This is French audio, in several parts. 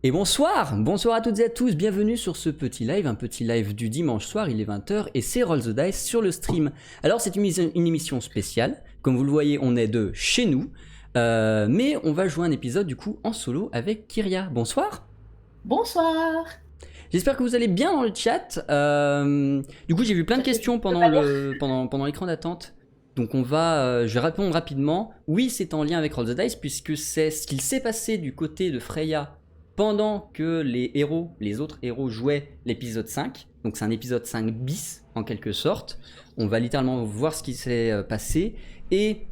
Et bonsoir à toutes et à tous, bienvenue sur ce petit live, un petit live du dimanche soir, il est 20h et c'est Roll the Dice sur le stream. Alors c'est une émission spéciale, comme vous le voyez on est de chez nous, mais on va jouer un épisode du coup en solo avec Kyria. Bonsoir. Bonsoir. J'espère que vous allez bien dans le chat, du coup j'ai vu plein de questions pendant l'écran d'attente. Donc je vais répondre rapidement. Oui, c'est en lien avec Roll the Dice puisque c'est ce qu'il s'est passé du côté de Freya pendant que les autres héros jouaient l'épisode 5. Donc c'est un épisode 5 bis en quelque sorte. On va littéralement voir ce qui s'est passé. Et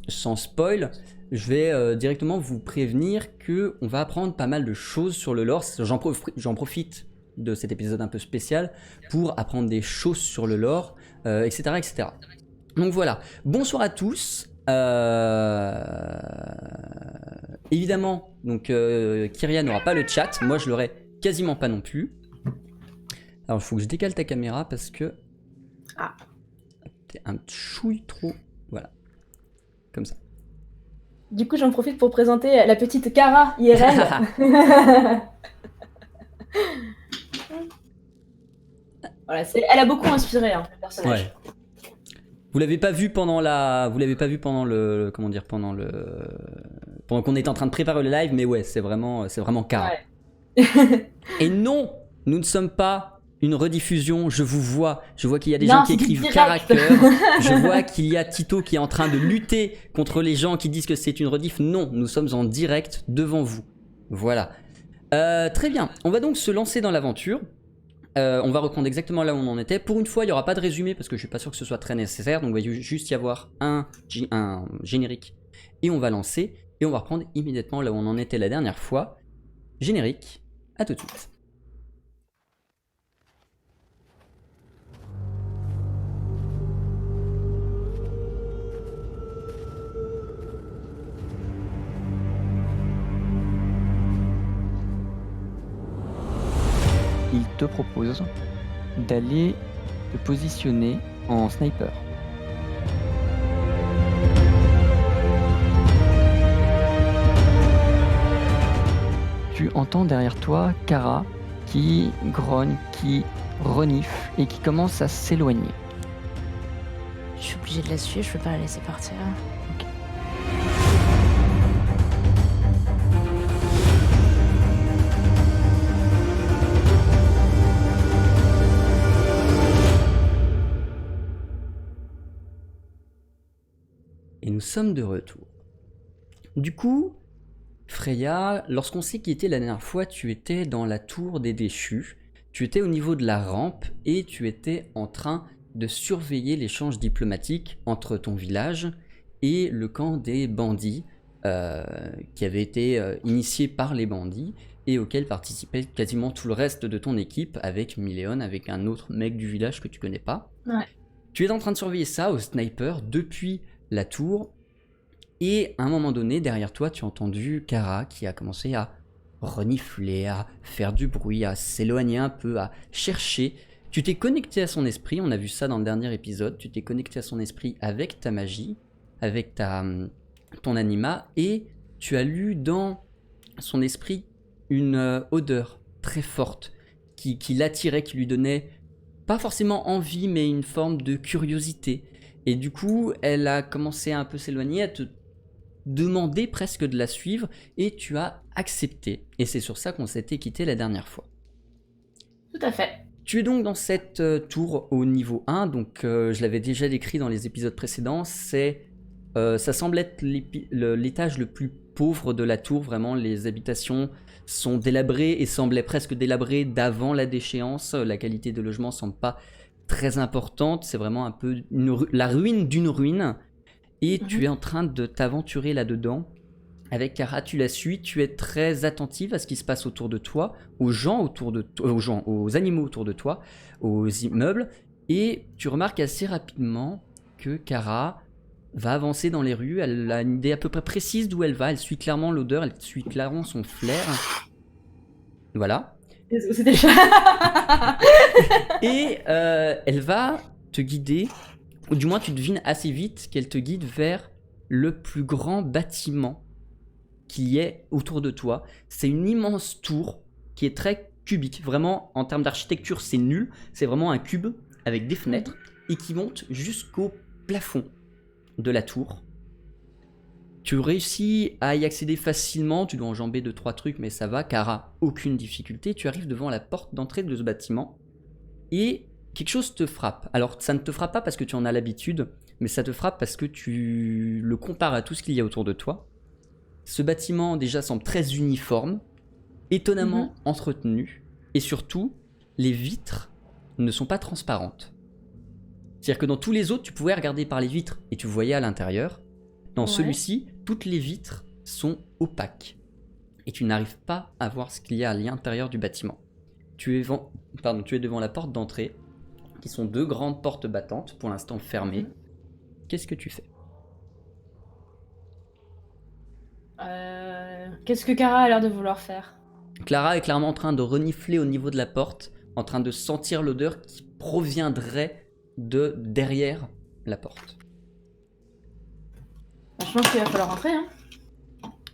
sans spoil, je vais directement vous prévenir qu'on va apprendre pas mal de choses sur le lore. J'en profite de cet épisode un peu spécial pour apprendre des choses sur le lore, etc., etc. Donc voilà, bonsoir à tous. Évidemment, donc Kyria n'aura pas le chat, moi je l'aurai quasiment pas non plus. Alors il faut que je décale ta caméra parce que t'es un chouille trop, voilà, comme ça. Du coup, j'en profite pour présenter la petite Kara IRL. Voilà, elle a beaucoup inspiré le personnage. Ouais. Vous l'avez pas vu pendant pendant qu'on était en train de préparer le live, mais ouais, c'est vraiment Kara. Ouais. Et non, nous ne sommes pas une rediffusion. Je vois qu'il y a des gens qui écrivent Caracker. Je vois qu'il y a Tito qui est en train de lutter contre les gens qui disent que c'est une rediff. Non, nous sommes en direct devant vous. Voilà. Très bien. On va donc se lancer dans l'aventure. On va reprendre exactement là où on en était. Pour une fois, il n'y aura pas de résumé parce que je suis pas sûr que ce soit très nécessaire. Donc il va juste y avoir un générique et on va lancer et on va reprendre immédiatement là où on en était la dernière fois. Générique, à tout de suite. Il te propose d'aller te positionner en sniper. Tu entends derrière toi Kara qui grogne, qui renifle et qui commence à s'éloigner. Je suis obligée de la suivre, je peux pas la laisser partir. Ok. Et nous sommes de retour. Du coup, Freya, lorsqu'on s'est quitté la dernière fois, tu étais dans la tour des déchus, tu étais au niveau de la rampe et tu étais en train de surveiller l'échange diplomatique entre ton village et le camp des bandits qui avait été initié par les bandits et auquel participait quasiment tout le reste de ton équipe avec Miléon, avec un autre mec du village que tu connais pas. Ouais. Tu es en train de surveiller ça au sniper depuis la tour. Et à un moment donné, derrière toi, tu as entendu Kara qui a commencé à renifler, à faire du bruit, à s'éloigner un peu, à chercher. Tu t'es connecté à son esprit, on a vu ça dans le dernier épisode, tu t'es connecté à son esprit avec ta magie, avec ton anima, et tu as lu dans son esprit une odeur très forte qui l'attirait, qui lui donnait pas forcément envie, mais une forme de curiosité. Et du coup, elle a commencé à un peu s'éloigner, à te demander presque de la suivre, et tu as accepté. Et c'est sur ça qu'on s'était quitté la dernière fois. Tout à fait. Tu es donc dans cette tour au niveau 1, donc je l'avais déjà décrit dans les épisodes précédents, ça semble être l'étage le plus pauvre de la tour, vraiment les habitations sont délabrées et semblaient presque délabrées d'avant la déchéance, la qualité de logement semble pas très importante, c'est vraiment un peu la ruine d'une ruine, et tu es en train de t'aventurer là-dedans. Avec Kara, tu la suis, tu es très attentive à ce qui se passe autour de toi, aux animaux autour de toi, aux immeubles, et tu remarques assez rapidement que Kara va avancer dans les rues, elle a une idée à peu près précise d'où elle va, elle suit clairement l'odeur, elle suit clairement son flair. Voilà. C'était le chat. Et elle va te guider, ou du moins tu devines assez vite qu'elle te guide vers le plus grand bâtiment qu'il y ait autour de toi. C'est une immense tour qui est très cubique. Vraiment, en termes d'architecture, c'est nul. C'est vraiment un cube avec des fenêtres et qui monte jusqu'au plafond de la tour. Tu réussis à y accéder facilement, tu dois enjamber 2-3 trucs, mais ça va, Kara, aucune difficulté. Tu arrives devant la porte d'entrée de ce bâtiment et quelque chose te frappe. Alors, ça ne te frappe pas parce que tu en as l'habitude, mais ça te frappe parce que tu le compares à tout ce qu'il y a autour de toi. Ce bâtiment, déjà, semble très uniforme, étonnamment entretenu, et surtout, les vitres ne sont pas transparentes. C'est-à-dire que dans tous les autres, tu pouvais regarder par les vitres et tu voyais à l'intérieur. Dans celui-ci, toutes les vitres sont opaques et tu n'arrives pas à voir ce qu'il y a à l'intérieur du bâtiment. Tu es devant la porte d'entrée, qui sont 2 grandes portes battantes, pour l'instant fermées. Qu'est-ce que tu fais ? Qu'est-ce que Kara a l'air de vouloir faire? Clara est clairement en train de renifler au niveau de la porte, en train de sentir l'odeur qui proviendrait de derrière la porte. Je pense qu'il va falloir rentrer, hein.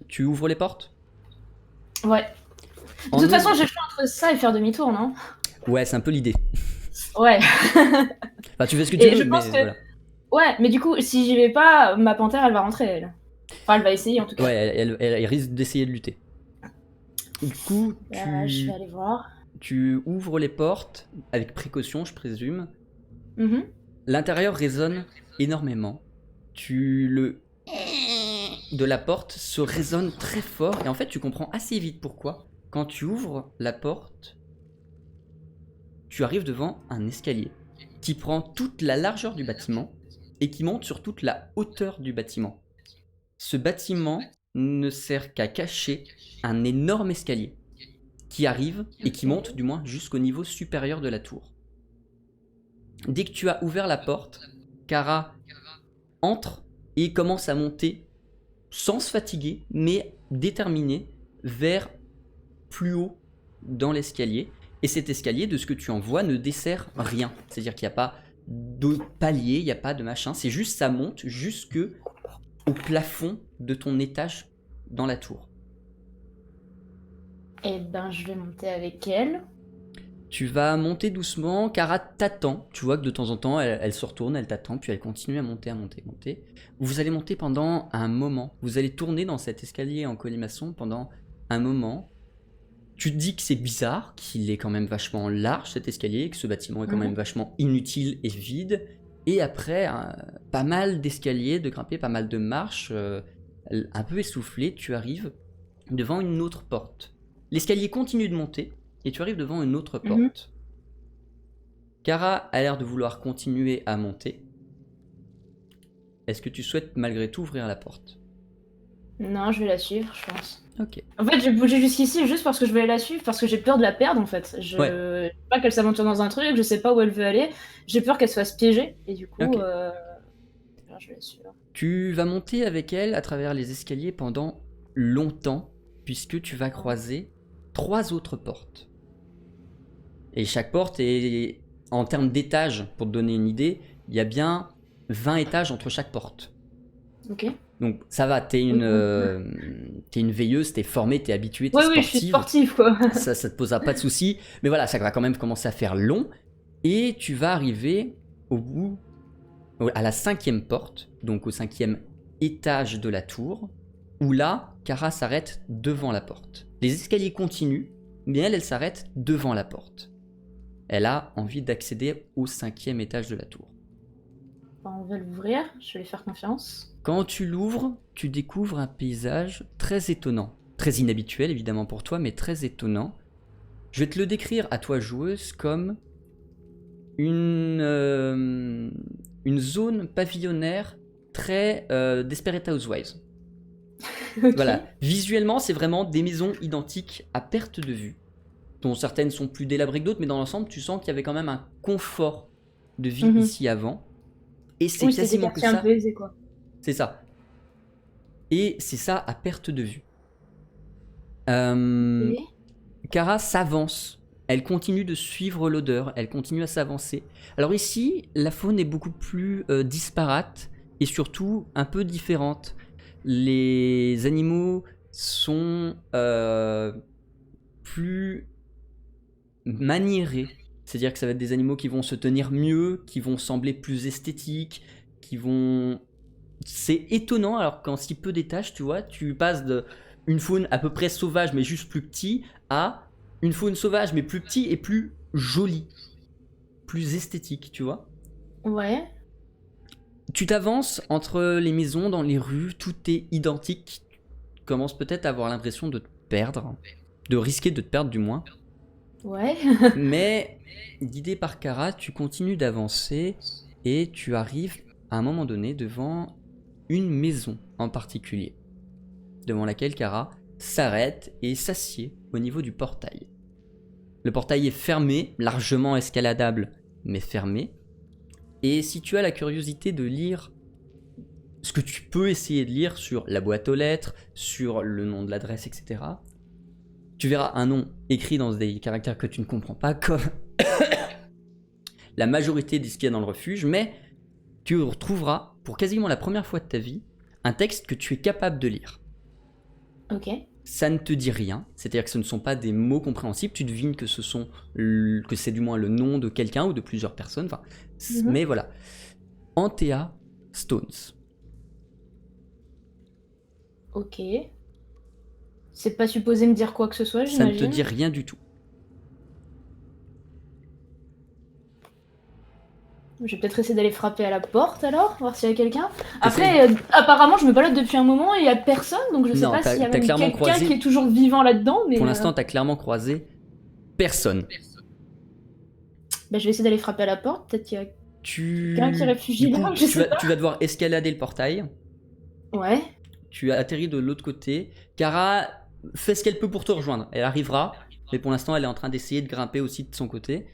Tu ouvres les portes ? Ouais. De toute façon, j'ai le choix entre ça et faire demi-tour, non? Ouais, c'est un peu l'idée. Ouais. Enfin, tu fais ce que tu Et veux, je mais pense que... voilà. Ouais, mais du coup, si j'y vais pas, ma panthère, elle va rentrer, elle. Enfin, elle va essayer, en tout cas. Ouais, elle risque d'essayer de lutter. Du coup, Je vais aller voir. tu ouvres les portes, avec précaution, je présume. Mhm. L'intérieur résonne énormément. Le de la porte se résonne très fort. Et en fait, tu comprends assez vite pourquoi. Quand tu ouvres la porte, tu arrives devant un escalier qui prend toute la largeur du bâtiment et qui monte sur toute la hauteur du bâtiment. Ce bâtiment ne sert qu'à cacher un énorme escalier qui arrive et qui monte du moins jusqu'au niveau supérieur de la tour. Dès que tu as ouvert la porte, Kara entre et commence à monter sans se fatiguer, mais déterminé vers plus haut dans l'escalier. Et cet escalier, de ce que tu en vois, ne dessert rien. C'est-à-dire qu'il n'y a pas de palier, il n'y a pas de machin. C'est juste ça monte jusque au plafond de ton étage dans la tour. Eh ben, je vais monter avec elle. Tu vas monter doucement, Kara t'attend. Tu vois que de temps en temps, elle se retourne, elle t'attend, puis elle continue à monter. Vous allez monter pendant un moment. Vous allez tourner dans cet escalier en colimaçon pendant un moment. Tu te dis que c'est bizarre, qu'il est quand même vachement large cet escalier, que ce bâtiment est quand même vachement inutile et vide. Et après, pas mal d'escaliers, de grimper, pas mal de marches, un peu essoufflé, tu arrives devant une autre porte. L'escalier continue de monter. Et tu arrives devant une autre porte. Kara a l'air de vouloir continuer à monter. Est-ce que tu souhaites malgré tout ouvrir la porte ? Non, je vais la suivre, je pense. Ok. En fait, j'ai bougé jusqu'ici juste parce que je voulais la suivre, parce que j'ai peur de la perdre, en fait. Je sais pas qu'elle s'aventure dans un truc, je sais pas où elle veut aller. J'ai peur qu'elle se fasse piéger, et du coup, je vais la suivre. Tu vas monter avec elle à travers les escaliers pendant longtemps, puisque tu vas croiser 3 autres portes. Et chaque porte est, en termes d'étages, pour te donner une idée, il y a bien 20 étages entre chaque porte. Ok. Donc ça va, t'es une veilleuse, t'es formée, t'es habituée, t'es sportive. Oui, je suis sportive, quoi. Ça te posera pas de soucis. Mais voilà, ça va quand même commencer à faire long. Et tu vas arriver à la 5e porte, donc au 5e étage de la tour, où là, Kara s'arrête devant la porte. Les escaliers continuent, mais elle s'arrête devant la porte. Elle a envie d'accéder au 5e étage de la tour. On va l'ouvrir, je vais lui faire confiance. Quand tu l'ouvres, tu découvres un paysage très étonnant. Très inhabituel évidemment pour toi, mais très étonnant. Je vais te le décrire à toi joueuse comme une zone pavillonnaire très Desperate Housewives. Okay. Voilà, visuellement c'est vraiment des maisons identiques à perte de vue, dont certaines sont plus délabrées que d'autres, mais dans l'ensemble tu sens qu'il y avait quand même un confort de vie ici avant. Et c'est quasiment que ça. Un peu aisé, quoi. C'est ça. Et c'est ça à perte de vue. Kara s'avance. Elle continue de suivre l'odeur. Elle continue à s'avancer. Alors ici, la faune est beaucoup plus disparate et surtout un peu différente. Les animaux sont plus maniérés. C'est-à-dire que ça va être des animaux qui vont se tenir mieux, qui vont sembler plus esthétiques, qui vont... C'est étonnant, alors qu'en si peu d'étages, tu vois, tu passes d'une faune à peu près sauvage, mais juste plus petit, à une faune sauvage, mais plus petit et plus jolie, plus esthétique, tu vois. Ouais. Tu t'avances entre les maisons, dans les rues, tout est identique. Tu commences peut-être à avoir l'impression de te perdre, de risquer de te perdre du moins. Ouais. Mais, guidé par Kara, tu continues d'avancer et tu arrives à un moment donné devant une maison en particulier, devant laquelle Kara s'arrête et s'assied au niveau du portail. Le portail est fermé, largement escaladable, mais fermé. Et si tu as la curiosité de lire ce que tu peux essayer de lire sur la boîte aux lettres, sur le nom de l'adresse, etc., tu verras un nom écrit dans des caractères que tu ne comprends pas, comme la majorité de ce qu'il y a dans le refuge, mais tu retrouveras, pour quasiment la première fois de ta vie, un texte que tu es capable de lire. Ok. Ça ne te dit rien, c'est-à-dire que ce ne sont pas des mots compréhensibles, tu devines que que c'est du moins le nom de quelqu'un ou de plusieurs personnes, enfin, mais voilà. Antea Stones. Ok. C'est pas supposé me dire quoi que ce soit, Ça ne j'imagine. te dit rien du tout. Je vais peut-être essayer d'aller frapper à la porte alors, voir s'il y a quelqu'un. Après, apparemment, je me balade depuis un moment et il y a personne, donc je sais Non, pas s'il y a t'as même clairement quelqu'un croisé- qui est toujours vivant là-dedans. Mais Pour l'instant, tu as clairement croisé personne. bah, je vais essayer d'aller frapper à la porte. Peut-être qu'il y a Tu... quelqu'un qui réfugie Du coup, là, je sais pas. tu vas devoir escalader le portail. Ouais. Tu atterris de l'autre côté. Kara fait ce qu'elle peut pour te rejoindre. Elle arrivera, mais pour l'instant, elle est en train d'essayer de grimper aussi de son côté.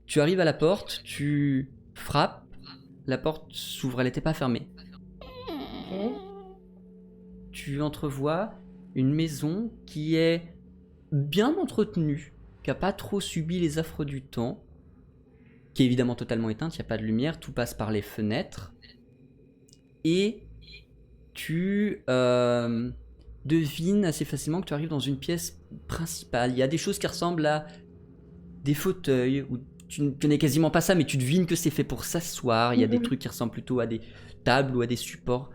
Tu arrives à la porte, tu frappes. La porte s'ouvre, elle n'était pas fermée. Ok. Tu entrevois une maison qui est bien entretenue, qui n'a pas trop subi les affres du temps, qui est évidemment totalement éteinte, il n'y a pas de lumière, tout passe par les fenêtres. Et tu devines assez facilement que tu arrives dans une pièce principale. Il y a des choses qui ressemblent à des fauteuils, où tu ne connais quasiment pas ça, mais tu devines que c'est fait pour s'asseoir. Il y a des trucs qui ressemblent plutôt à des tables ou à des supports.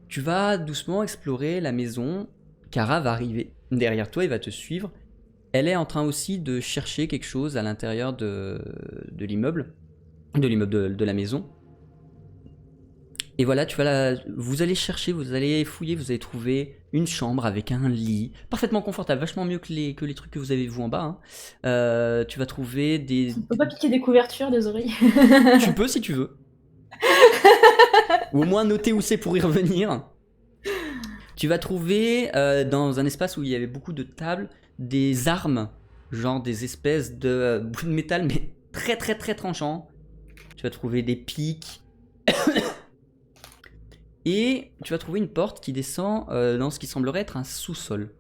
Tu vas doucement explorer la maison. Kara va arriver derrière toi et va te suivre. Elle est en train aussi de chercher quelque chose à l'intérieur de l'immeuble, de la maison. Et voilà, vous allez chercher, vous allez fouiller, vous allez trouver une chambre avec un lit, parfaitement confortable, vachement mieux que les trucs que vous avez vous en bas. Hein. Tu vas trouver des... On peut pas piquer des couvertures des oreilles. Tu peux si tu veux. Ou au moins noter où c'est pour y revenir. Tu vas trouver dans un espace où il y avait beaucoup de tables, des armes, genre des espèces de bouts de métal, mais très très très tranchants. Tu vas trouver des pics. Et tu vas trouver une porte qui descend dans ce qui semblerait être un sous-sol.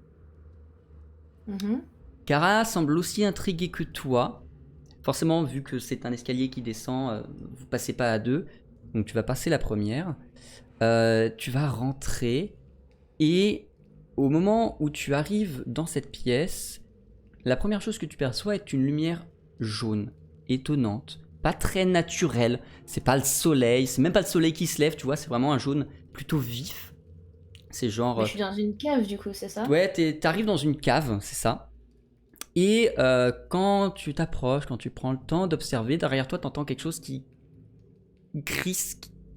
Kara semble aussi intriguée que toi. Forcément, vu que c'est un escalier qui descend, vous passez pas à deux. Donc tu vas passer la première. Tu vas rentrer. Et au moment où tu arrives dans cette pièce, la première chose que tu perçois est une lumière jaune, étonnante. Pas très naturel, c'est pas le soleil, c'est même pas le soleil qui se lève, tu vois, c'est vraiment un jaune plutôt vif. C'est genre... Je suis dans une cave du coup, c'est ça? Ouais, t'arrives dans une cave, c'est ça. Et quand tu t'approches, quand tu prends le temps d'observer, derrière toi t'entends quelque chose qui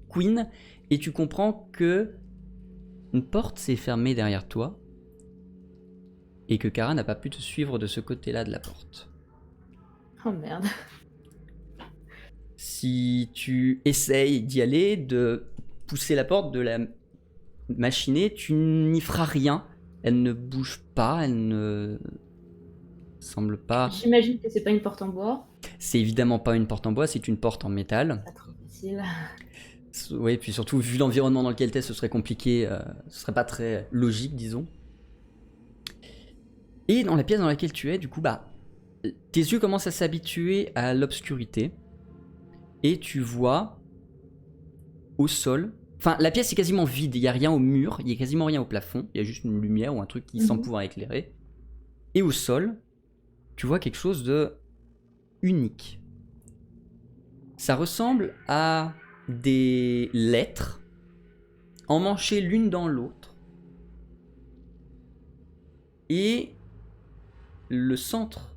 couine et tu comprends que une porte s'est fermée derrière toi et que Kara n'a pas pu te suivre de ce côté-là de la porte. Oh merde. Si tu essayes d'y aller, de pousser la porte, de la machiner, tu n'y feras rien. Elle ne bouge pas, elle ne semble pas... J'imagine que c'est pas une porte en bois. C'est évidemment pas une porte en bois, c'est une porte en métal. Pas trop facile. Oui, puis surtout, vu l'environnement dans lequel t'es, ce serait compliqué, ce serait pas très logique, disons. Et dans la pièce dans laquelle tu es, du coup, tes yeux commencent à s'habituer à l'obscurité. Et tu vois, au sol, Enfin, la pièce est quasiment vide, il n'y a rien au mur, il n'y a quasiment rien au plafond, il y a juste une lumière ou un truc qui semble pouvoir éclairer. Et au sol, tu vois quelque chose de unique. Ça ressemble à des lettres emmanchées l'une dans l'autre. Et le centre,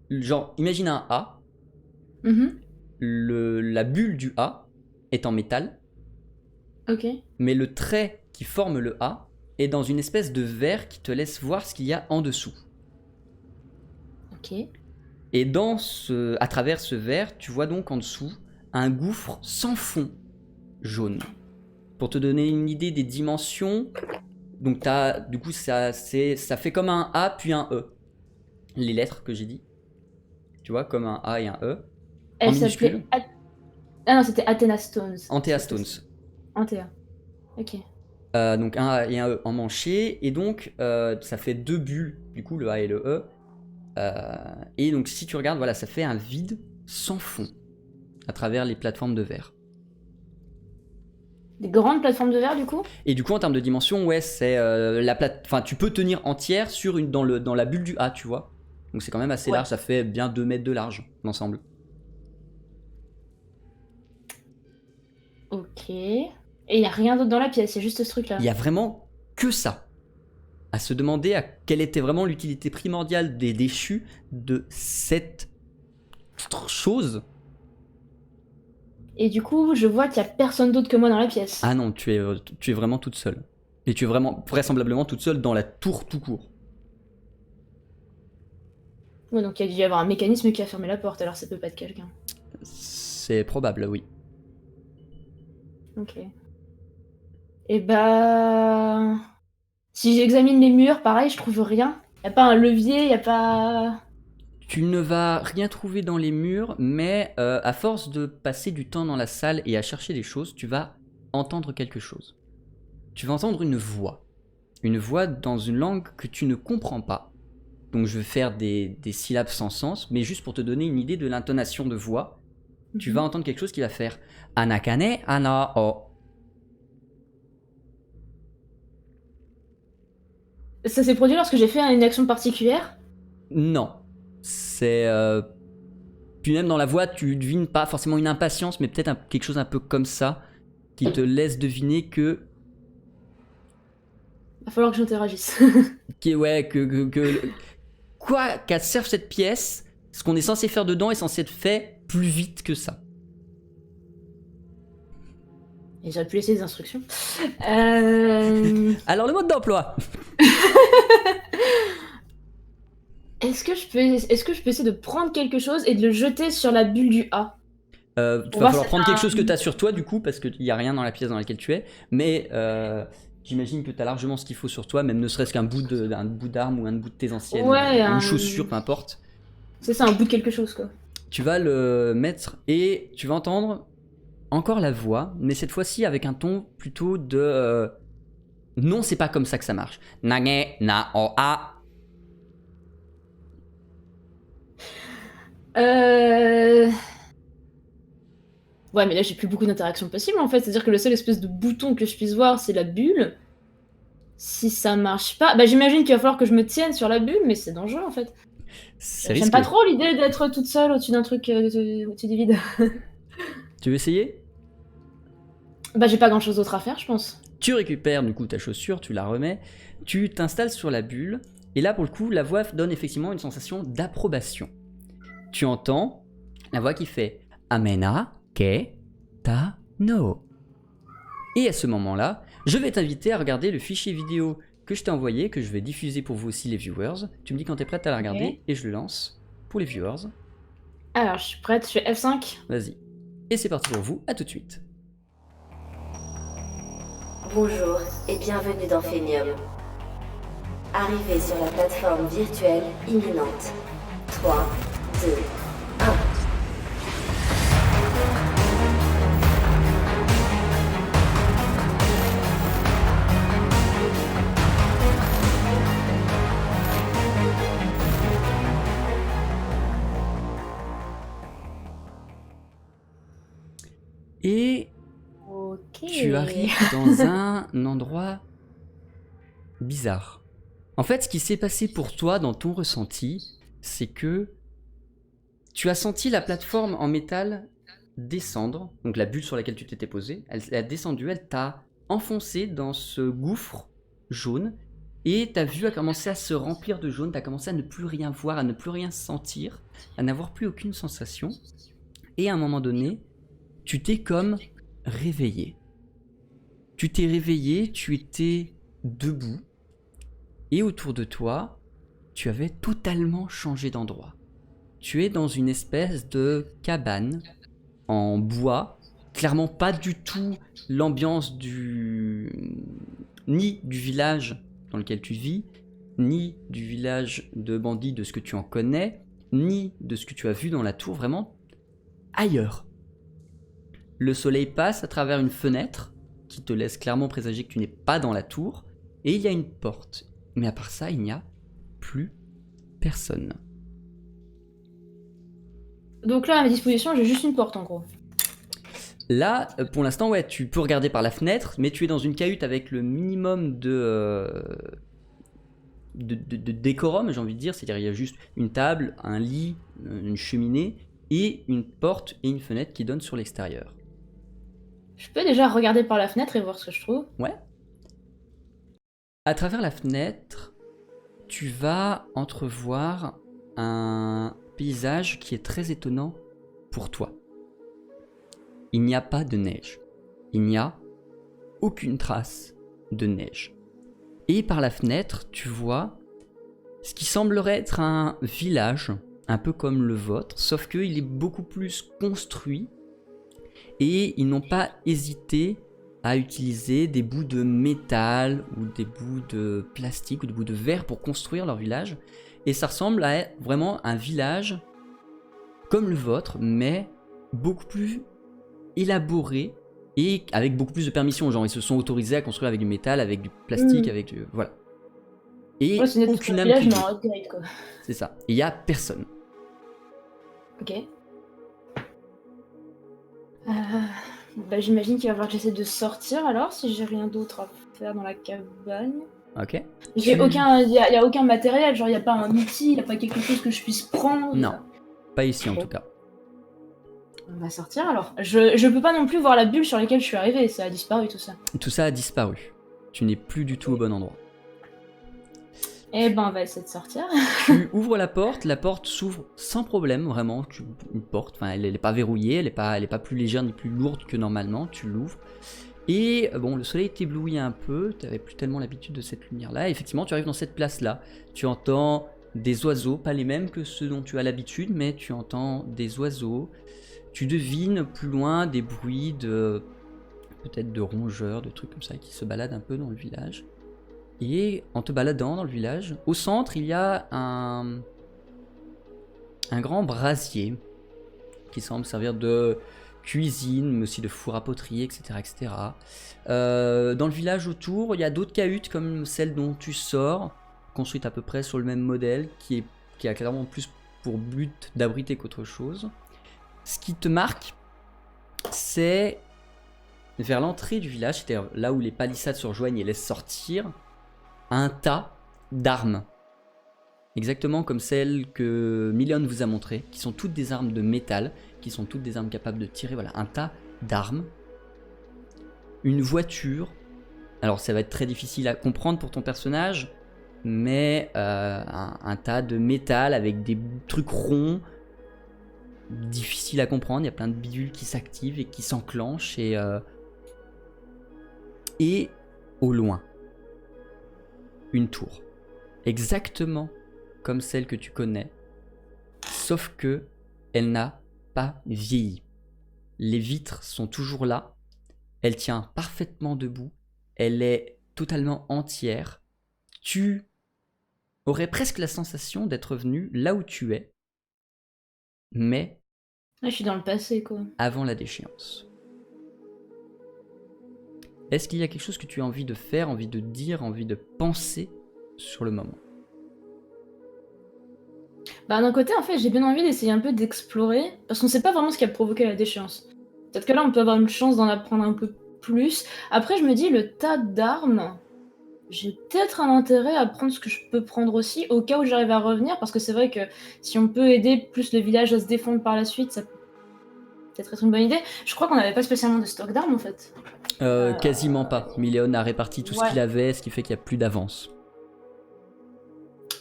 genre, imagine un A. La bulle du A est en métal. Ok. Mais le trait qui forme le A est dans une espèce de verre qui te laisse voir ce qu'il y a en dessous. Ok. Et à travers ce verre, tu vois donc en dessous un gouffre sans fond jaune. Pour te donner une idée des dimensions, donc du coup ça fait comme un A puis un E. Les lettres que j'ai dit. Tu vois, comme un A et un E. Elle s'appelait... Ah non, c'était Athena Stones. Antea Stones. Antea. Ok. Donc un A et un E emmanchés. Et donc ça fait deux bulles, du coup le A et le E. Et donc si tu regardes, voilà, ça fait un vide sans fond à travers les plateformes de verre. Des grandes plateformes de verre du coup. Et du coup en termes de dimension, ouais, c'est enfin tu peux tenir entière dans la bulle du A, tu vois. Donc c'est quand même assez large, ça fait bien 2 mètres de large l'ensemble. Ok. Et il n'y a rien d'autre dans la pièce, c'est juste ce truc là. Il y a vraiment que ça. À se demander à quelle était vraiment l'utilité primordiale des déchus de cette chose. Et du coup, je vois qu'il n'y a personne d'autre que moi dans la pièce. Ah non, tu es vraiment toute seule. Et tu es vraiment vraisemblablement toute seule dans la tour tout court. Ouais, donc il y a dû y avoir un mécanisme qui a fermé la porte, alors ça peut pas être quelqu'un. C'est probable, oui. Ok. Et bah... Si j'examine les murs, pareil, je trouve rien. Y a pas un levier, y a pas... Tu ne vas rien trouver dans les murs, mais à force de passer du temps dans la salle et à chercher des choses, tu vas entendre quelque chose. Tu vas entendre une voix. Une voix dans une langue que tu ne comprends pas. Donc je vais faire des syllabes sans sens, mais juste pour te donner une idée de l'intonation de voix, tu vas entendre quelque chose qui va faire Anakane ana o. Ça s'est produit lorsque j'ai fait une action particulière? Non. C'est... Puis même dans la voix, tu devines pas forcément une impatience, mais peut-être quelque chose un peu comme ça, qui te laisse deviner que... Va falloir que j'interagisse. Qu'à serve cette pièce, ce qu'on est censé faire dedans est censé être fait plus vite que ça. Et j'aurais pu laisser des instructions. Alors le mode d'emploi. Est-ce que je peux essayer de prendre quelque chose et de le jeter sur la bulle du A? Tu vas falloir prendre quelque chose que tu as sur toi du coup, parce qu'il n'y a rien dans la pièce dans laquelle tu es, mais j'imagine que tu as largement ce qu'il faut sur toi, même ne serait-ce qu'un bout d'arme ou un bout de tes anciennes, ou une chaussure, peu importe. C'est ça, un bout de quelque chose quoi. Tu vas le mettre et tu vas entendre encore la voix, mais cette fois-ci avec un ton plutôt de... non, c'est pas comme ça que ça marche. Nage na o a. Ouais, mais là j'ai plus beaucoup d'interactions possibles en fait. C'est-à-dire que le seul espèce de bouton que je puisse voir, c'est la bulle. Si ça marche pas, bah j'imagine qu'il va falloir que je me tienne sur la bulle, mais c'est dangereux en fait. J'aime pas trop l'idée d'être toute seule au-dessus d'un truc, au-dessus du vide. Tu veux essayer? Bah j'ai pas grand-chose d'autre à faire, je pense. Tu récupères du coup ta chaussure, tu la remets, tu t'installes sur la bulle, et là pour le coup, la voix donne effectivement une sensation d'approbation. Tu entends la voix qui fait Amena ke ta no. Et à ce moment-là, je vais t'inviter à regarder le fichier vidéo que je t'ai envoyé, que je vais diffuser pour vous aussi les viewers. Tu me dis quand t'es prête à la regarder et je le lance pour les viewers. Alors je suis prête, je fais F5. Vas-y. Et c'est parti pour vous, à tout de suite. Bonjour et bienvenue dans Phenium. Arrivez sur la plateforme virtuelle imminente. 3, 2, 1. Et... Ok. Tu arrives dans un endroit bizarre. En fait, ce qui s'est passé pour toi dans ton ressenti, c'est que tu as senti la plateforme en métal descendre, donc la bulle sur laquelle tu t'étais posé, elle a descendu, elle t'a enfoncé dans ce gouffre jaune, et ta vue a commencé à se remplir de jaune, tu as commencé à ne plus rien voir, à ne plus rien sentir, à n'avoir plus aucune sensation, et à un moment donné, tu t'es comme réveillé. Tu t'es réveillé, tu étais debout, et autour de toi, tu avais totalement changé d'endroit. Tu es dans une espèce de cabane en bois, clairement pas du tout l'ambiance ni du village dans lequel tu vis, ni du village de bandits de ce que tu en connais, ni de ce que tu as vu dans la tour, vraiment ailleurs. Le soleil passe à travers une fenêtre qui te laisse clairement présager que tu n'es pas dans la tour, et il y a une porte. Mais à part ça, il n'y a plus personne. Donc là, à ma disposition, j'ai juste une porte en gros. Là, pour l'instant, ouais, tu peux regarder par la fenêtre, mais tu es dans une cahute avec le minimum de décorum, j'ai envie de dire. C'est-à-dire, il y a juste une table, un lit, une cheminée, et une porte et une fenêtre qui donnent sur l'extérieur. Je peux déjà regarder par la fenêtre et voir ce que je trouve. Ouais. À travers la fenêtre, tu vas entrevoir un paysage qui est très étonnant pour toi. Il n'y a pas de neige. Il n'y a aucune trace de neige. Et par la fenêtre, tu vois ce qui semblerait être un village, un peu comme le vôtre, sauf qu'il est beaucoup plus construit et ils n'ont pas hésité à utiliser des bouts de métal ou des bouts de plastique ou des bouts de verre pour construire leur village. Et ça ressemble à vraiment un village comme le vôtre, mais beaucoup plus élaboré et avec beaucoup plus de permissions. Genre, ils se sont autorisés à construire avec du métal, avec du plastique, avec du... Voilà. Et Ouais, c'est aucune âme village, qui mais bouge. en upgrade, quoi. C'est ça. Et il n'y a personne. Ok. Bah, j'imagine qu'il va falloir que j'essaie de sortir alors, si j'ai rien d'autre à faire dans la cabane. Ok. J'ai Tu- aucun... y a aucun matériel, genre y a pas un outil, y a pas quelque chose que je puisse prendre. Non. Pas ici en tout cas. On va sortir alors. Je peux pas non plus voir la bulle sur laquelle je suis arrivée, ça a disparu tout ça. Tout ça a disparu. Tu n'es plus du tout au bon endroit. Eh ben on va essayer de sortir. Tu ouvres la porte s'ouvre sans problème, vraiment. Une porte, enfin, elle n'est pas verrouillée, elle n'est pas plus légère ni plus lourde que normalement. Tu l'ouvres. Et bon, le soleil t'éblouit un peu, tu n'avais plus tellement l'habitude de cette lumière-là. Effectivement, tu arrives dans cette place-là. Tu entends des oiseaux, pas les mêmes que ceux dont tu as l'habitude, mais tu entends des oiseaux. Tu devines plus loin des bruits de... peut-être de rongeurs, de trucs comme ça qui se baladent un peu dans le village. Et en te baladant dans le village, au centre, il y a un grand brasier qui semble servir de cuisine, mais aussi de four à poterie, etc. etc. Dans le village autour, il y a d'autres cahutes comme celle dont tu sors, construite à peu près sur le même modèle, qui a clairement plus pour but d'abriter qu'autre chose. Ce qui te marque, c'est vers l'entrée du village, c'est-à-dire là où les palissades se rejoignent et laissent sortir, un tas d'armes. Exactement comme celles que Million vous a montrées, qui sont toutes des armes de métal, qui sont toutes des armes capables de tirer, voilà, un tas d'armes. Une voiture, alors ça va être très difficile à comprendre pour ton personnage, mais un tas de métal avec des trucs ronds, difficile à comprendre, il y a plein de bidules qui s'activent et qui s'enclenchent, et au loin, une tour, exactement comme celle que tu connais, sauf que elle n'a pas vieilli. Les vitres sont toujours là, elle tient parfaitement debout, elle est totalement entière. Tu aurais presque la sensation d'être venu là où tu es, mais Ah, je suis dans le passé quoi. avant la déchéance. Est-ce qu'il y a quelque chose que tu as envie de faire, envie de dire, envie de penser sur le moment? Bah d'un côté en fait j'ai bien envie d'essayer un peu d'explorer, parce qu'on sait pas vraiment ce qui a provoqué la déchéance. Peut-être que là on peut avoir une chance d'en apprendre un peu plus. Après, je me dis, le tas d'armes, j'ai peut-être un intérêt à prendre ce que je peux prendre aussi, au cas où j'arrive à revenir, parce que c'est vrai que si on peut aider plus le village à se défendre par la suite, ça peut peut-être être une bonne idée. Je crois qu'on n'avait pas spécialement de stock d'armes en fait. Quasiment pas. Miléon a réparti tout ce Ouais. qu'il avait, ce qui fait qu'il n'y a plus d'avance.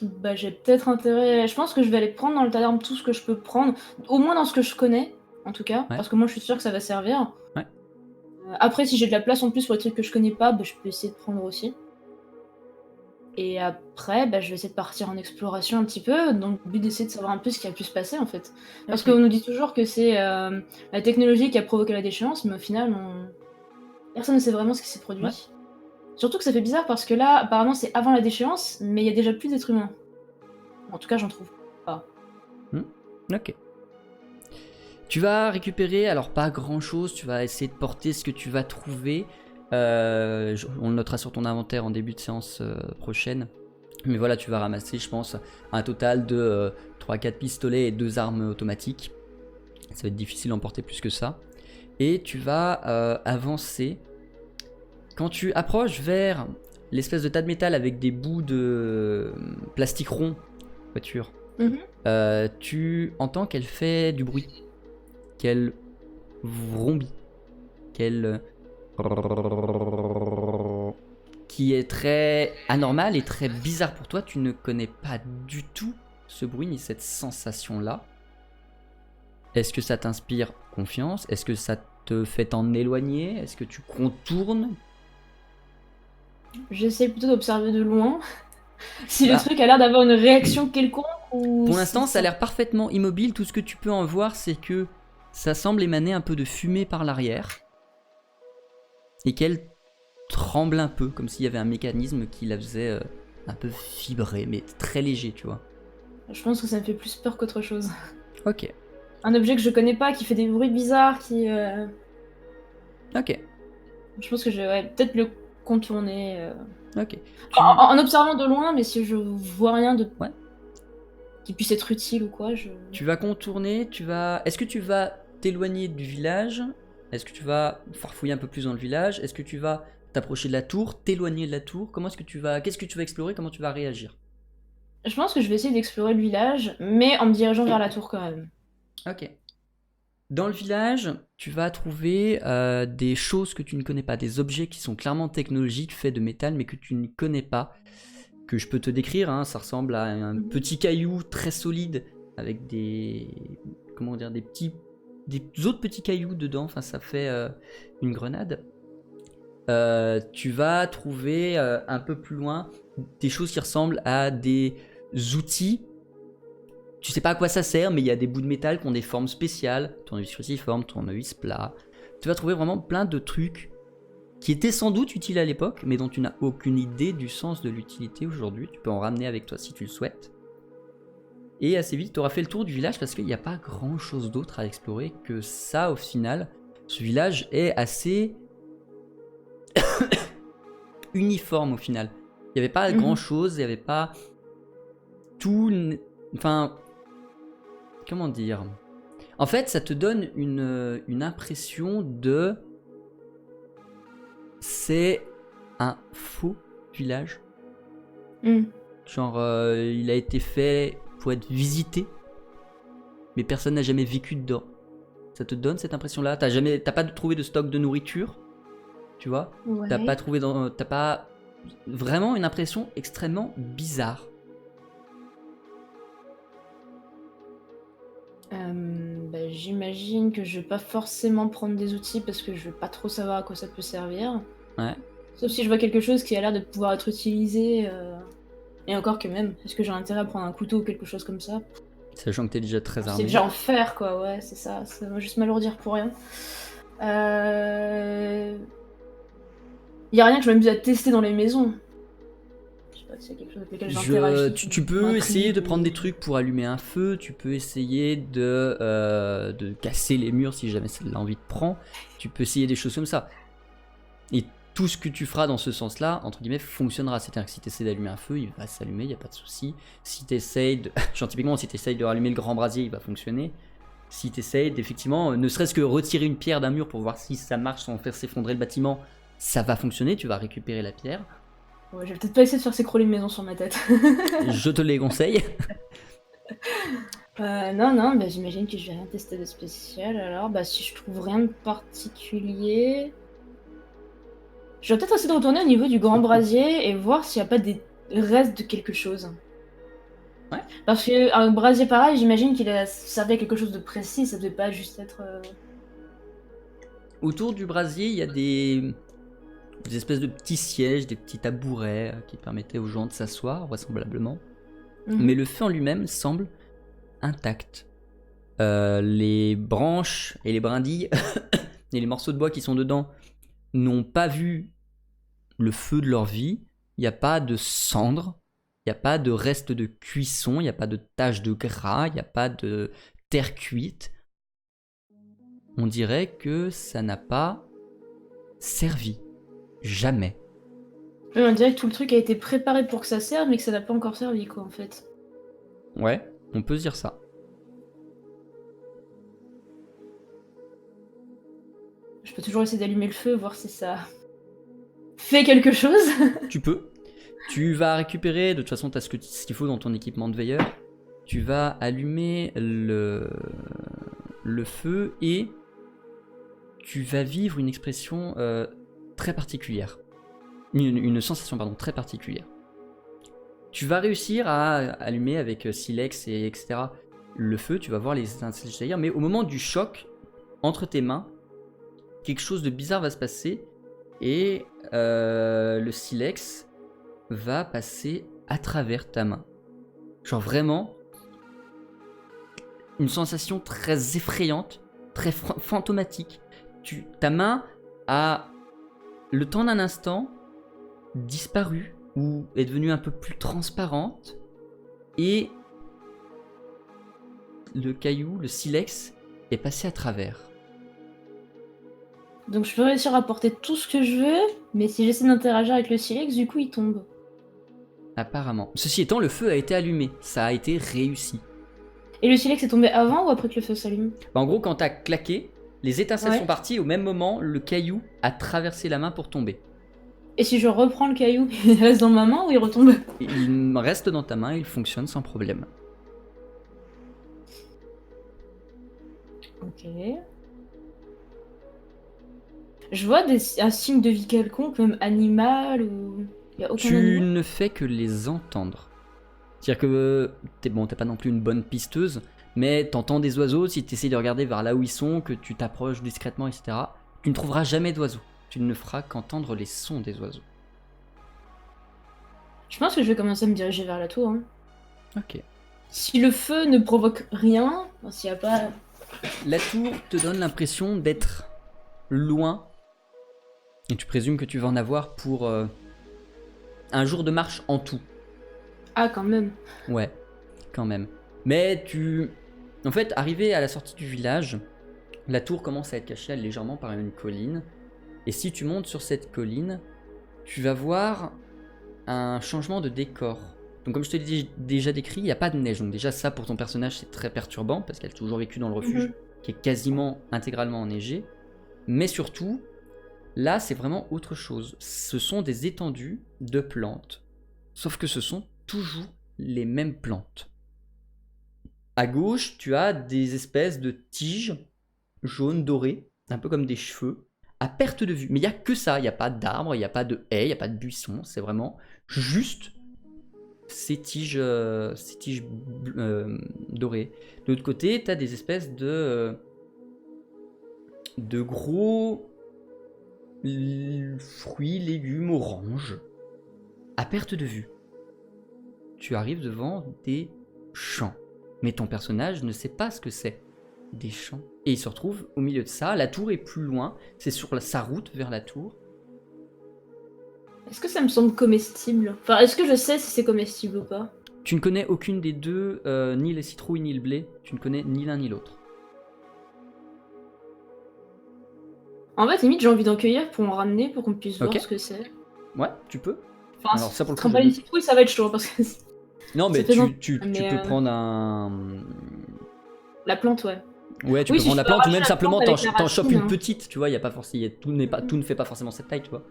Bah, j'ai peut-être intérêt. Je pense que je vais aller prendre dans le tas d'armes tout ce que je peux prendre, au moins dans ce que je connais, en tout cas, Ouais. parce que moi je suis sûre que ça va servir. Ouais. Après, si j'ai de la place en plus pour les trucs que je connais pas, bah, je peux essayer de prendre aussi. Et après, bah, je vais essayer de partir en exploration un petit peu, dans le but d'essayer de savoir un peu ce qui a pu se passer en fait. Parce Ok. qu'on nous dit toujours que c'est la technologie qui a provoqué la déchéance, mais au final, personne ne sait vraiment ce qui s'est produit. Ouais. Surtout que ça fait bizarre parce que là, apparemment, c'est avant la déchéance, mais il y a déjà plus d'êtres humains. En tout cas, j'en trouve pas. Ok. Tu vas récupérer, alors pas grand chose, tu vas essayer de porter ce que tu vas trouver. On le notera sur ton inventaire en début de séance prochaine. Mais voilà, tu vas ramasser, je pense, un total de 3-4 pistolets et 2 armes automatiques. Ça va être difficile d'en porter plus que ça. Et tu vas avancer. Quand tu approches vers l'espèce de tas de métal avec des bouts de plastique rond, voiture, tu entends qu'elle fait du bruit, qu'elle vrombit, qu'elle qui est très anormal et très bizarre pour toi. Tu ne connais pas du tout ce bruit ni cette sensation là. Est-ce que ça t'inspire confiance? Est-ce que ça te fait t'en éloigner? Est-ce que tu contournes? J'essaie plutôt d'observer de loin. Si le Ah. truc a l'air d'avoir une réaction quelconque ou. Pour si l'instant, ça a l'air parfaitement immobile. Tout ce que tu peux en voir, c'est que ça semble émaner un peu de fumée par l'arrière et qu'elle tremble un peu, comme s'il y avait un mécanisme qui la faisait un peu vibrer, mais très léger, tu vois. Je pense que ça me fait plus peur qu'autre chose. Ok, Un objet que je connais pas, qui fait des bruits bizarres, qui. ok, Je pense que je vais peut-être le contourner. ok. En observant de loin, mais si je vois rien de. Ouais. Qui puisse être utile ou quoi, je. Tu vas contourner, tu vas... Est-ce que tu vas t'éloigner du village? Est-ce que tu vas farfouiller un peu plus dans le village? Est-ce que tu vas t'approcher de la tour, t'éloigner de la tour? Comment est-ce que tu vas... Qu'est-ce que tu vas explorer? Comment tu vas réagir? Je pense que je vais essayer d'explorer le village, mais en me dirigeant vers la tour quand même. Ok. Dans le village, tu vas trouver des choses que tu ne connais pas, des objets qui sont clairement technologiques, faits de métal, mais que tu ne connais pas, que je peux te décrire, hein. Ça ressemble à un petit caillou très solide, avec des... comment dire, des autres petits cailloux dedans, enfin ça fait une grenade. Tu vas trouver un peu plus loin des choses qui ressemblent à des outils. Tu sais pas à quoi ça sert, mais il y a des bouts de métal qui ont des formes spéciales. Tournevis cruciforme, tournevis plat. Tu vas trouver vraiment plein de trucs qui étaient sans doute utiles à l'époque, mais dont tu n'as aucune idée du sens de l'utilité aujourd'hui. Tu peux en ramener avec toi si tu le souhaites. Et assez vite, tu auras fait le tour du village parce qu'il n'y a pas grand chose d'autre à explorer que ça au final. Ce village est assez uniforme au final. Il n'y avait pas grand chose, il n'y avait pas tout. Enfin, comment dire? En fait, ça te donne une impression de. C'est un faux village. Genre, il a été fait pour être visité, mais personne n'a jamais vécu dedans. Ça te donne cette impression-là? T'as pas trouvé de stock de nourriture, tu vois? Ouais. T'as pas vraiment une impression extrêmement bizarre. J'imagine que je vais pas forcément prendre des outils parce que je vais pas trop savoir à quoi ça peut servir. Ouais. Sauf si je vois quelque chose qui a l'air de pouvoir être utilisé. Et encore que même, est-ce que j'ai intérêt à prendre un couteau ou quelque chose comme ça? Sachant que t'es déjà très armé. C'est déjà en fer quoi, ouais, c'est ça. Ça va juste m'alourdir pour rien. Y a rien que je m'amuse à tester dans les maisons. Je sais pas si y a quelque chose avec lequel j'interagis. Tu peux essayer de prendre des trucs pour allumer un feu, tu peux essayer de casser les murs si jamais l'envie te prend, tu peux essayer des choses comme ça. Et tout ce que tu feras dans ce sens-là, entre guillemets, fonctionnera. C'est-à-dire que si tu essaies d'allumer un feu, il va s'allumer, il n'y a pas de souci. Si tu essayes de... Genre typiquement, si tu essayes de rallumer le grand brasier, il va fonctionner. si tu essayes d'effectivement, ne serait-ce que retirer une pierre d'un mur pour voir si ça marche sans faire s'effondrer le bâtiment, ça va fonctionner, tu vas récupérer la pierre. Ouais, je vais peut-être pas essayer de faire s'écrouler une maison sur ma tête. Je te les conseille. Non, bah, j'imagine que je vais rien tester de spécial. Alors, bah, si je trouve rien de particulier, je vais peut-être essayer de retourner au niveau du grand brasier et voir s'il n'y a pas des restes de quelque chose. Ouais. Parce qu'un brasier pareil, j'imagine qu'il a servi à quelque chose de précis, ça devait pas juste être. Autour du brasier, il y a des espèces de petits sièges, des petits tabourets qui permettaient aux gens de s'asseoir, vraisemblablement. Mais le feu en lui-même semble intact. Les branches et les brindilles et les morceaux de bois qui sont dedans n'ont pas vu le feu de leur vie. Il n'y a pas de cendres, il n'y a pas de reste de cuisson, il n'y a pas de taches de gras, il n'y a pas de terre cuite. On dirait que ça n'a pas servi. Jamais. Ouais, on dirait que tout le truc a été préparé pour que ça serve, mais que ça n'a pas encore servi, quoi, en fait. Ouais, on peut se dire ça. Je peux toujours essayer d'allumer le feu, voir si ça fait quelque chose. Tu peux. Tu vas récupérer, de toute façon, tu as ce qu'il faut dans ton équipement de veilleur. Tu vas allumer le feu et tu vas vivre une expression très particulière. Une sensation, pardon, très particulière. Tu vas réussir à allumer avec silex et etc. le feu, tu vas voir les étincelles jaillir, mais au moment du choc, entre tes mains, quelque chose de bizarre va se passer et le silex va passer à travers ta main. Genre vraiment, une sensation très effrayante, très fantomatique. Ta main a, le temps d'un instant, disparu ou est devenue un peu plus transparente et le caillou, le silex, est passé à travers. Donc je peux réussir à porter tout ce que je veux, mais si j'essaie d'interagir avec le silex, du coup il tombe. Apparemment. Ceci étant, le feu a été allumé, ça a été réussi. Et le silex est tombé avant ou après que le feu s'allume ? En gros, quand t'as claqué, les étincelles Ouais. sont parties et au même moment, le caillou a traversé la main pour tomber. Et si je reprends le caillou, il reste dans ma main ou il retombe ? Il reste dans ta main, il fonctionne sans problème. Ok. Je vois un signe de vie quelconque, même animal ou... Y a aucun Tu animal ? ne fais que les entendre. C'est-à-dire que t'es pas non plus une bonne pisteuse, mais t'entends des oiseaux, si tu essaies de regarder vers là où ils sont, que tu t'approches discrètement, etc., tu ne trouveras jamais d'oiseaux. Tu ne feras qu'entendre les sons des oiseaux. Je pense que je vais commencer à me diriger vers la tour. Hein. Ok. Si le feu ne provoque rien, s'il n'y a pas... La tour te donne l'impression d'être loin, et tu présumes que tu vas en avoir pour un jour de marche en tout. Ah, quand même. Ouais, quand même. Mais en fait, arrivé à la sortie du village, la tour commence à être cachée légèrement par une colline. Et si tu montes sur cette colline, tu vas voir un changement de décor. Donc comme je te l'ai déjà décrit, il n'y a pas de neige. Donc déjà ça pour ton personnage c'est très perturbant parce qu'elle a toujours vécu dans le refuge qui est quasiment intégralement enneigé. Mais surtout, là c'est vraiment autre chose. Ce sont des étendues de plantes. Sauf que ce sont toujours les mêmes plantes. À gauche, tu as des espèces de tiges jaunes dorées, un peu comme des cheveux, à perte de vue. Mais il n'y a que ça, il n'y a pas d'arbres, il n'y a pas de haies, il n'y a pas de buissons, c'est vraiment juste ces tiges dorées. De l'autre côté, tu as des espèces de gros fruits, légumes oranges, à perte de vue. Tu arrives devant des champs. Mais ton personnage ne sait pas ce que c'est, des champs. Et il se retrouve au milieu de ça. La tour est plus loin. C'est sur sa route vers la tour. Est-ce que ça me semble comestible ? Enfin, est-ce que je sais si c'est comestible ou pas ? Tu ne connais aucune des deux, ni les citrouilles ni le blé. Tu ne connais ni l'un ni l'autre. En fait, limite, j'ai envie d'en cueillir pour en ramener, pour qu'on puisse voir Ok. ce que c'est. Ouais, tu peux. Enfin, Alors, ça, pour le coup, trimballer une citrouille, ça va être chaud, parce que... Non, mais Ça fait tu peux prendre un... La plante, ouais. Ouais, tu Oui, peux si prendre je la peux plante ou arracher même la simplement plante avec la t'en chopes racine, une hein. petite, tu vois, y a pas forcément, tout ne fait pas forcément cette taille, tu vois.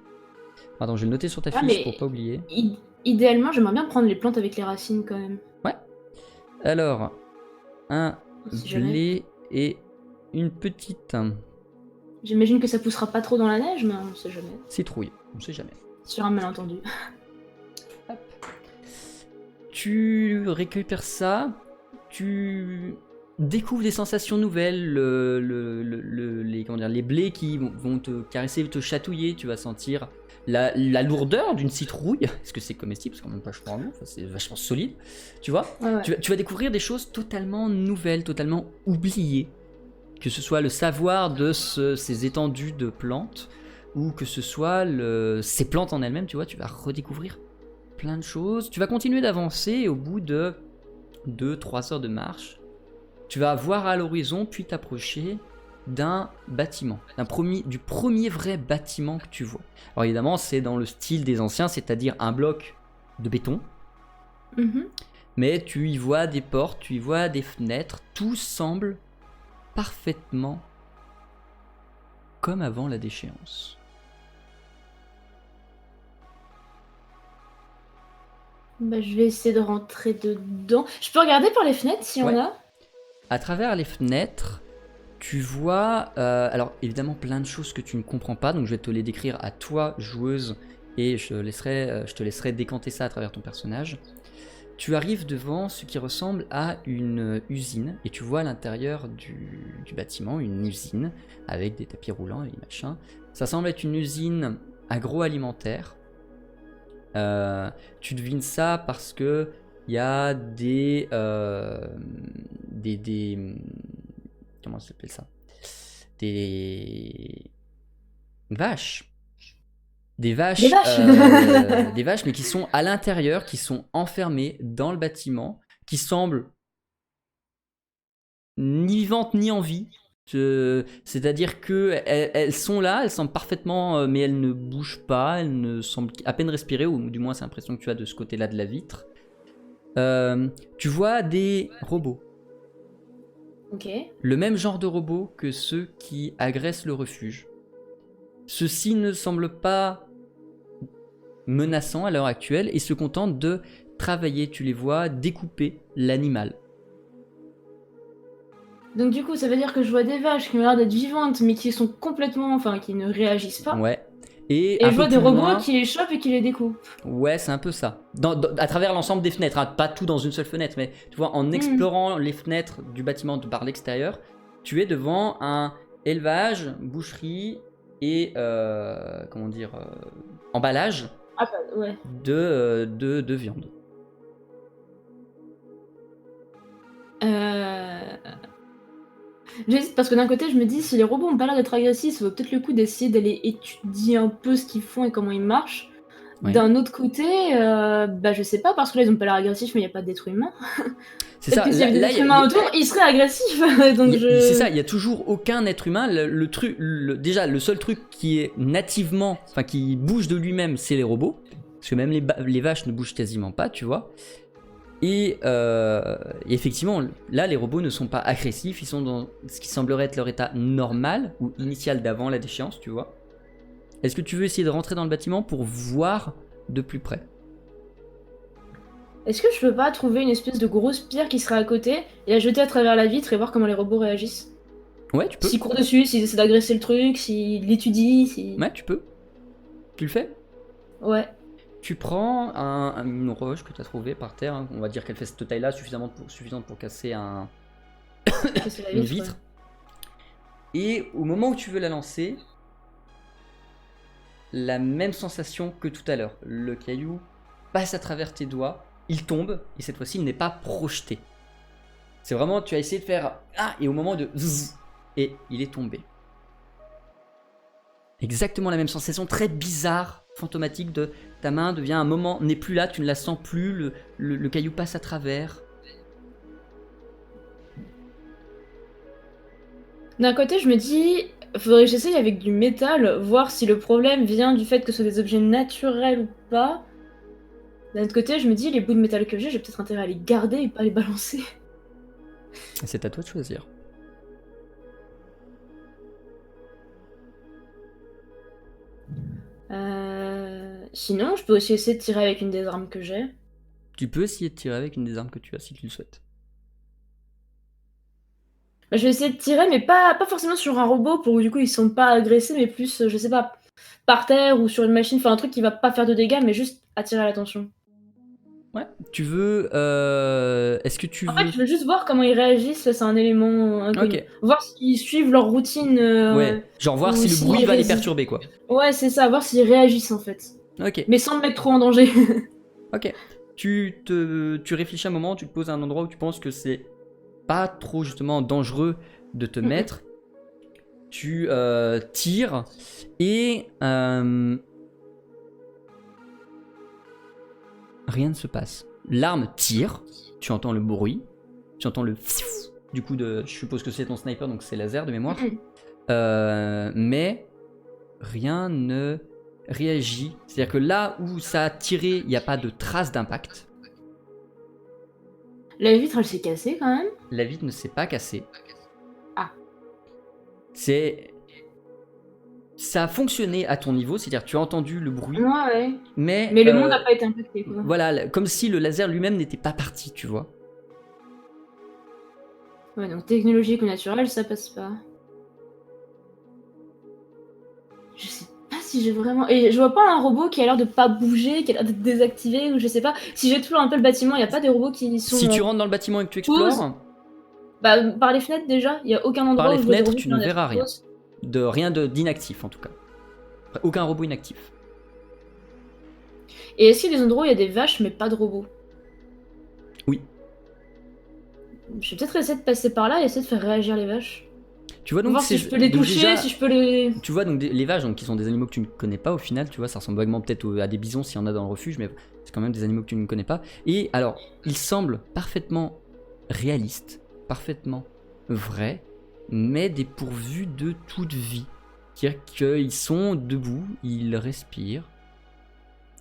Attends, je vais le noter sur ta Ah, fiche mais pour pas oublier. idéalement, j'aimerais bien prendre les plantes avec les racines quand même. Ouais. Alors, un Si jamais. blé et une petite J'imagine que ça poussera pas trop dans la neige, mais on sait jamais. citrouille, on sait jamais. Sur un malentendu. Tu récupères ça, tu découvres des sensations nouvelles, les blés qui vont te caresser, te chatouiller, tu vas sentir la lourdeur d'une citrouille, est-ce que c'est comestible, c'est quand même pas vachement lourd, c'est vachement solide, tu vois. Ouais. Tu vas découvrir des choses totalement nouvelles, totalement oubliées, que ce soit le savoir de ces étendues de plantes, ou que ce soit ces plantes en elles-mêmes, tu vois, tu vas redécouvrir plein de choses. Tu vas continuer d'avancer et au bout de 2-3 heures de marche, tu vas voir à l'horizon puis t'approcher d'un bâtiment, du premier vrai bâtiment que tu vois. Alors évidemment, c'est dans le style des anciens, c'est-à-dire un bloc de béton, Mhm. mais tu y vois des portes, tu y vois des fenêtres, tout semble parfaitement comme avant la déchéance. Bah, je vais essayer de rentrer dedans. Je peux regarder par les fenêtres si Ouais. on a. À travers les fenêtres, tu vois, alors évidemment plein de choses que tu ne comprends pas, donc je vais te les décrire à toi, joueuse, et je te laisserai décanter ça à travers ton personnage. Tu arrives devant ce qui ressemble à une usine, et tu vois à l'intérieur du bâtiment une usine avec des tapis roulants et des machins. Ça semble être une usine agroalimentaire. Tu devines ça parce que il y a des comment ça s'appelle ça? Des vaches. Des vaches, Des vaches. des vaches, mais qui sont à l'intérieur, qui sont enfermées dans le bâtiment, qui semblent ni vivantes ni en vie. C'est-à-dire que elles sont là, elles semblent parfaitement, mais elles ne bougent pas, elles ne semblent à peine respirer, ou du moins c'est l'impression que tu as de ce côté-là de la vitre. Tu vois des robots. Ok. Le même genre de robots que ceux qui agressent le refuge. Ceux-ci ne semblent pas menaçants à l'heure actuelle et se contentent de travailler, tu les vois découper l'animal. Donc du coup, ça veut dire que je vois des vaches qui ont l'air d'être vivantes, mais qui sont complètement, enfin, qui ne réagissent pas. Ouais. Et un je peu vois des plus robots loin- qui les chopent et qui les découpent. Ouais, c'est un peu ça. À travers l'ensemble des fenêtres, hein, pas tout dans une seule fenêtre, mais tu vois, en explorant les fenêtres du bâtiment par l'extérieur, tu es devant un élevage, boucherie et emballage Ah bah ouais. de viande. J'hésite parce que d'un côté, je me dis, si les robots ont pas l'air d'être agressifs, ça vaut peut-être le coup d'essayer d'aller étudier un peu ce qu'ils font et comment ils marchent. Ouais. D'un autre côté, bah je sais pas, parce que là, ils ont pas l'air agressifs, mais il y a pas d'êtres humains. C'est Peut-être ça. que s'il y avait des êtres humains autour, ils seraient agressifs. Donc C'est ça, il n'y a toujours aucun être humain. Déjà, le seul truc qui est nativement, enfin qui bouge de lui-même, c'est les robots. Parce que même les vaches ne bougent quasiment pas, tu vois. Et effectivement, là, les robots ne sont pas agressifs, ils sont dans ce qui semblerait être leur état normal ou initial d'avant la déchéance, tu vois. Est-ce que tu veux essayer de rentrer dans le bâtiment pour voir de plus près? Est-ce que je peux pas trouver une espèce de grosse pierre qui serait à côté et la jeter à travers la vitre et voir comment les robots réagissent? Ouais, tu peux. S'ils courent dessus, s'ils essaient d'agresser le truc, s'ils l'étudient, si... Ouais, tu peux. Tu le fais? Ouais. Tu prends une roche que tu as trouvée par terre, hein. On va dire qu'elle fait cette taille-là, suffisante pour casser C'est la une vitre, vitre. Et au moment où tu veux la lancer, la même sensation que tout à l'heure. Le caillou passe à travers tes doigts, il tombe, et cette fois-ci, il n'est pas projeté. C'est vraiment, tu as essayé de faire « Ah !» et au moment de « Zzz !» et il est tombé. Exactement la même sensation, très bizarre, fantomatique de ta main devient un moment, n'est plus là, tu ne la sens plus, le caillou passe à travers. D'un côté, je me dis, faudrait que j'essaye avec du métal, voir si le problème vient du fait que ce sont des objets naturels ou pas. D'un autre côté, je me dis, les bouts de métal que j'ai peut-être intérêt à les garder et pas les balancer. C'est à toi de choisir. Sinon, je peux aussi essayer de tirer avec une des armes que j'ai. Tu peux essayer de tirer avec une des armes que tu as si tu le souhaites. Bah, je vais essayer de tirer, mais pas forcément sur un robot pour que du coup ils sont pas agressés, mais plus, je sais pas, par terre ou sur une machine, enfin un truc qui va pas faire de dégâts, mais juste attirer l'attention. Ouais. Tu veux. Est-ce que tu En fait, veux. je veux juste voir comment ils réagissent, c'est un élément inconnu. Ok. Voir s'ils suivent leur routine. Ouais. Genre voir ou si le s'ils bruit va les résistent. perturber, quoi. Ouais, c'est ça, voir s'ils réagissent en fait. Ok. Mais sans me mettre trop en danger. Ok. Tu réfléchis un moment, tu te poses à un endroit où tu penses que c'est pas trop justement dangereux de te mettre. Tu tires et rien ne se passe. L'arme tire, tu entends le bruit, tu entends le du coup de, je suppose que c'est ton sniper donc c'est laser de mémoire, mais rien ne réagit. C'est-à-dire que là où ça a tiré, il n'y a pas de trace d'impact. La vitre, elle s'est cassée quand même. La vitre ne s'est pas cassée. Ah. Ça a fonctionné à ton niveau, c'est-à-dire que tu as entendu le bruit, Ouais. mais Mais le monde n'a pas été impacté quoi. voilà, comme si le laser lui-même n'était pas parti, tu vois. Ouais, donc technologique ou naturelle, ça passe pas. Je sais pas si j'ai vraiment. Et je vois pas un robot qui a l'air de pas bouger, qui a l'air d'être désactivé, ou je sais pas. Si j'ai toujours un peu le bâtiment, y a pas des robots qui sont. Si tu rentres dans le bâtiment et que tu explores, Bah, par les fenêtres déjà, y a aucun endroit par les où je vois des fenêtres, robots tu qui ne ont des verras rien. pause. Rien d'inactif en tout cas. Aucun robot inactif. Et est-ce qu'il y a des endroits où il y a des vaches mais pas de robots? Oui. Je vais peut-être essayer de passer par là et essayer de faire réagir les vaches. Tu vois donc Voir si je peux les donc toucher, déjà, si je peux les. tu vois donc les vaches donc, qui sont des animaux que tu ne connais pas au final, tu vois, ça ressemble vaguement peut-être à des bisons s'il y en a dans le refuge, mais c'est quand même des animaux que tu ne connais pas. Et alors, ils semblent parfaitement réalistes, parfaitement vrais, mais dépourvus de toute vie. C'est-à-dire qu'ils sont debout, ils respirent,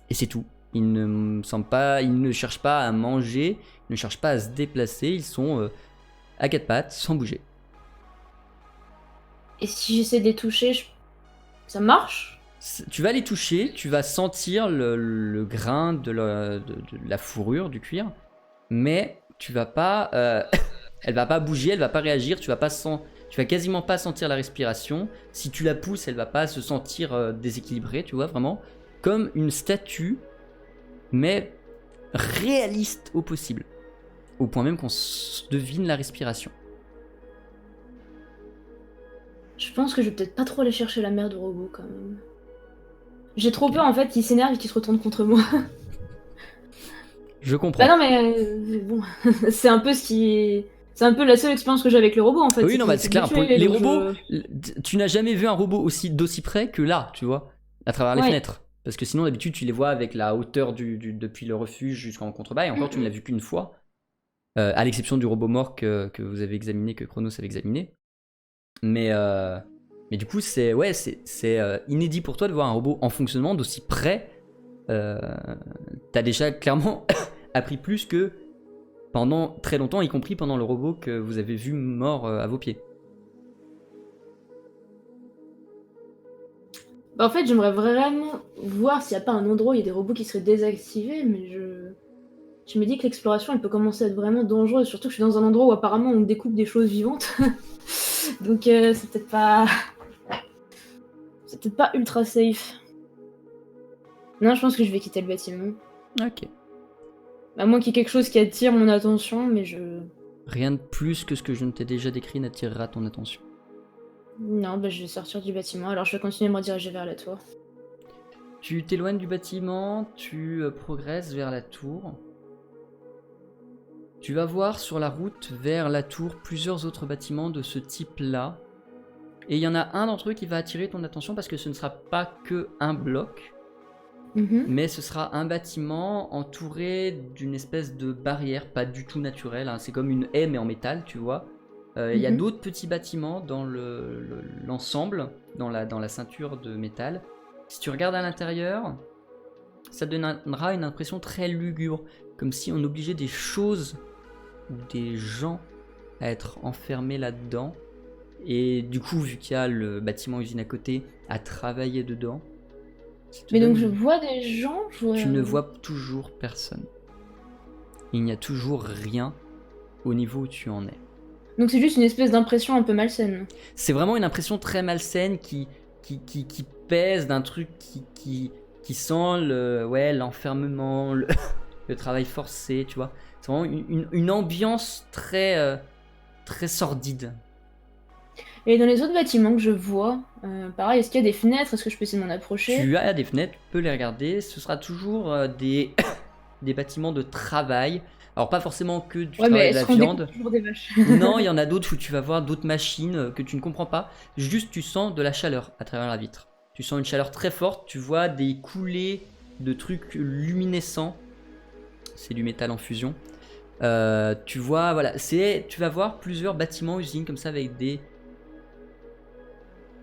et c'est tout. Ils ne cherchent pas à manger, ils ne cherchent pas à se déplacer, ils sont à quatre pattes, sans bouger. Et si j'essaie de les toucher, ça marche? Tu vas les toucher, tu vas sentir le grain de la fourrure, du cuir, mais tu vas pas, elle va pas bouger, elle va pas réagir, tu vas quasiment pas sentir la respiration. Si tu la pousses, elle va pas se sentir déséquilibrée, tu vois, vraiment comme une statue, mais réaliste au possible, au point même qu'on devine la respiration. Je pense que je vais peut-être pas trop aller chercher la mère de robot quand même. J'ai trop peur en fait qu'ils s'énervent et qu'ils se retournent contre moi. Je comprends. Bah non mais bon, c'est un peu c'est un peu la seule expérience que j'ai avec le robot en fait. Oui, non, bah, c'est clair. tuer, Les donc robots, tu n'as jamais vu un robot d'aussi près que là, tu vois, à travers les fenêtres. Parce que sinon, d'habitude, tu les vois avec la hauteur depuis le refuge jusqu'en contrebas. Et encore, tu ne l'as vu qu'une fois. À l'exception du robot mort que vous avez examiné, que Chronos avait examiné. Mais du coup, c'est inédit pour toi de voir un robot en fonctionnement d'aussi près. T'as déjà clairement appris plus que pendant très longtemps, y compris pendant le robot que vous avez vu mort à vos pieds. Bah en fait, j'aimerais vraiment voir s'il n'y a pas un endroit où il y a des robots qui seraient désactivés, mais je me dis que l'exploration elle peut commencer à être vraiment dangereuse, surtout que je suis dans un endroit où apparemment on découpe des choses vivantes. Donc c'est peut-être pas ultra safe. Non, je pense que je vais quitter le bâtiment. Ok. À moins qu'il y ait quelque chose qui attire mon attention, mais Rien de plus que ce que je ne t'ai déjà décrit n'attirera ton attention. Non, bah je vais sortir du bâtiment, alors je vais continuer à me rediriger vers la tour. Tu t'éloignes du bâtiment, tu progresses vers la tour. Tu vas voir sur la route vers la tour plusieurs autres bâtiments de ce type-là. Et il y en a un d'entre eux qui va attirer ton attention parce que ce ne sera pas que un bloc, mais ce sera un bâtiment entouré d'une espèce de barrière, pas du tout naturelle. Hein. C'est comme une haie mais en métal, tu vois. Il y a d'autres petits bâtiments dans l'ensemble, dans la ceinture de métal. Si tu regardes à l'intérieur, ça donnera une impression très lugubre, comme si on obligeait des choses ou des gens à être enfermés là-dedans. Et du coup, vu qu'il y a le bâtiment usine à côté, à travailler dedans. Ça te Mais donc donne- je vois des gens, Tu ne vois toujours personne. Il n'y a toujours rien au niveau où tu en es. Donc c'est juste une espèce d'impression un peu malsaine. C'est vraiment une impression très malsaine qui pèse d'un truc qui sent l'enfermement, le travail forcé, tu vois. C'est vraiment une ambiance très, très sordide. Et dans les autres bâtiments que je vois, pareil, est-ce qu'il y a des fenêtres? Est-ce que je peux essayer de m'en approcher? Tu as des fenêtres, tu peux les regarder. Ce sera toujours des, des bâtiments de travail. Alors pas forcément que du Ouais, mais travail de la est-ce qu'on viande. découvre toujours des vaches? Non, il y en a d'autres où tu vas voir d'autres machines que tu ne comprends pas. Juste, tu sens de la chaleur à travers la vitre. Tu sens une chaleur très forte. Tu vois des coulées de trucs luminescents. C'est du métal en fusion. Tu vois, voilà, tu vas voir plusieurs bâtiments usines comme ça avec des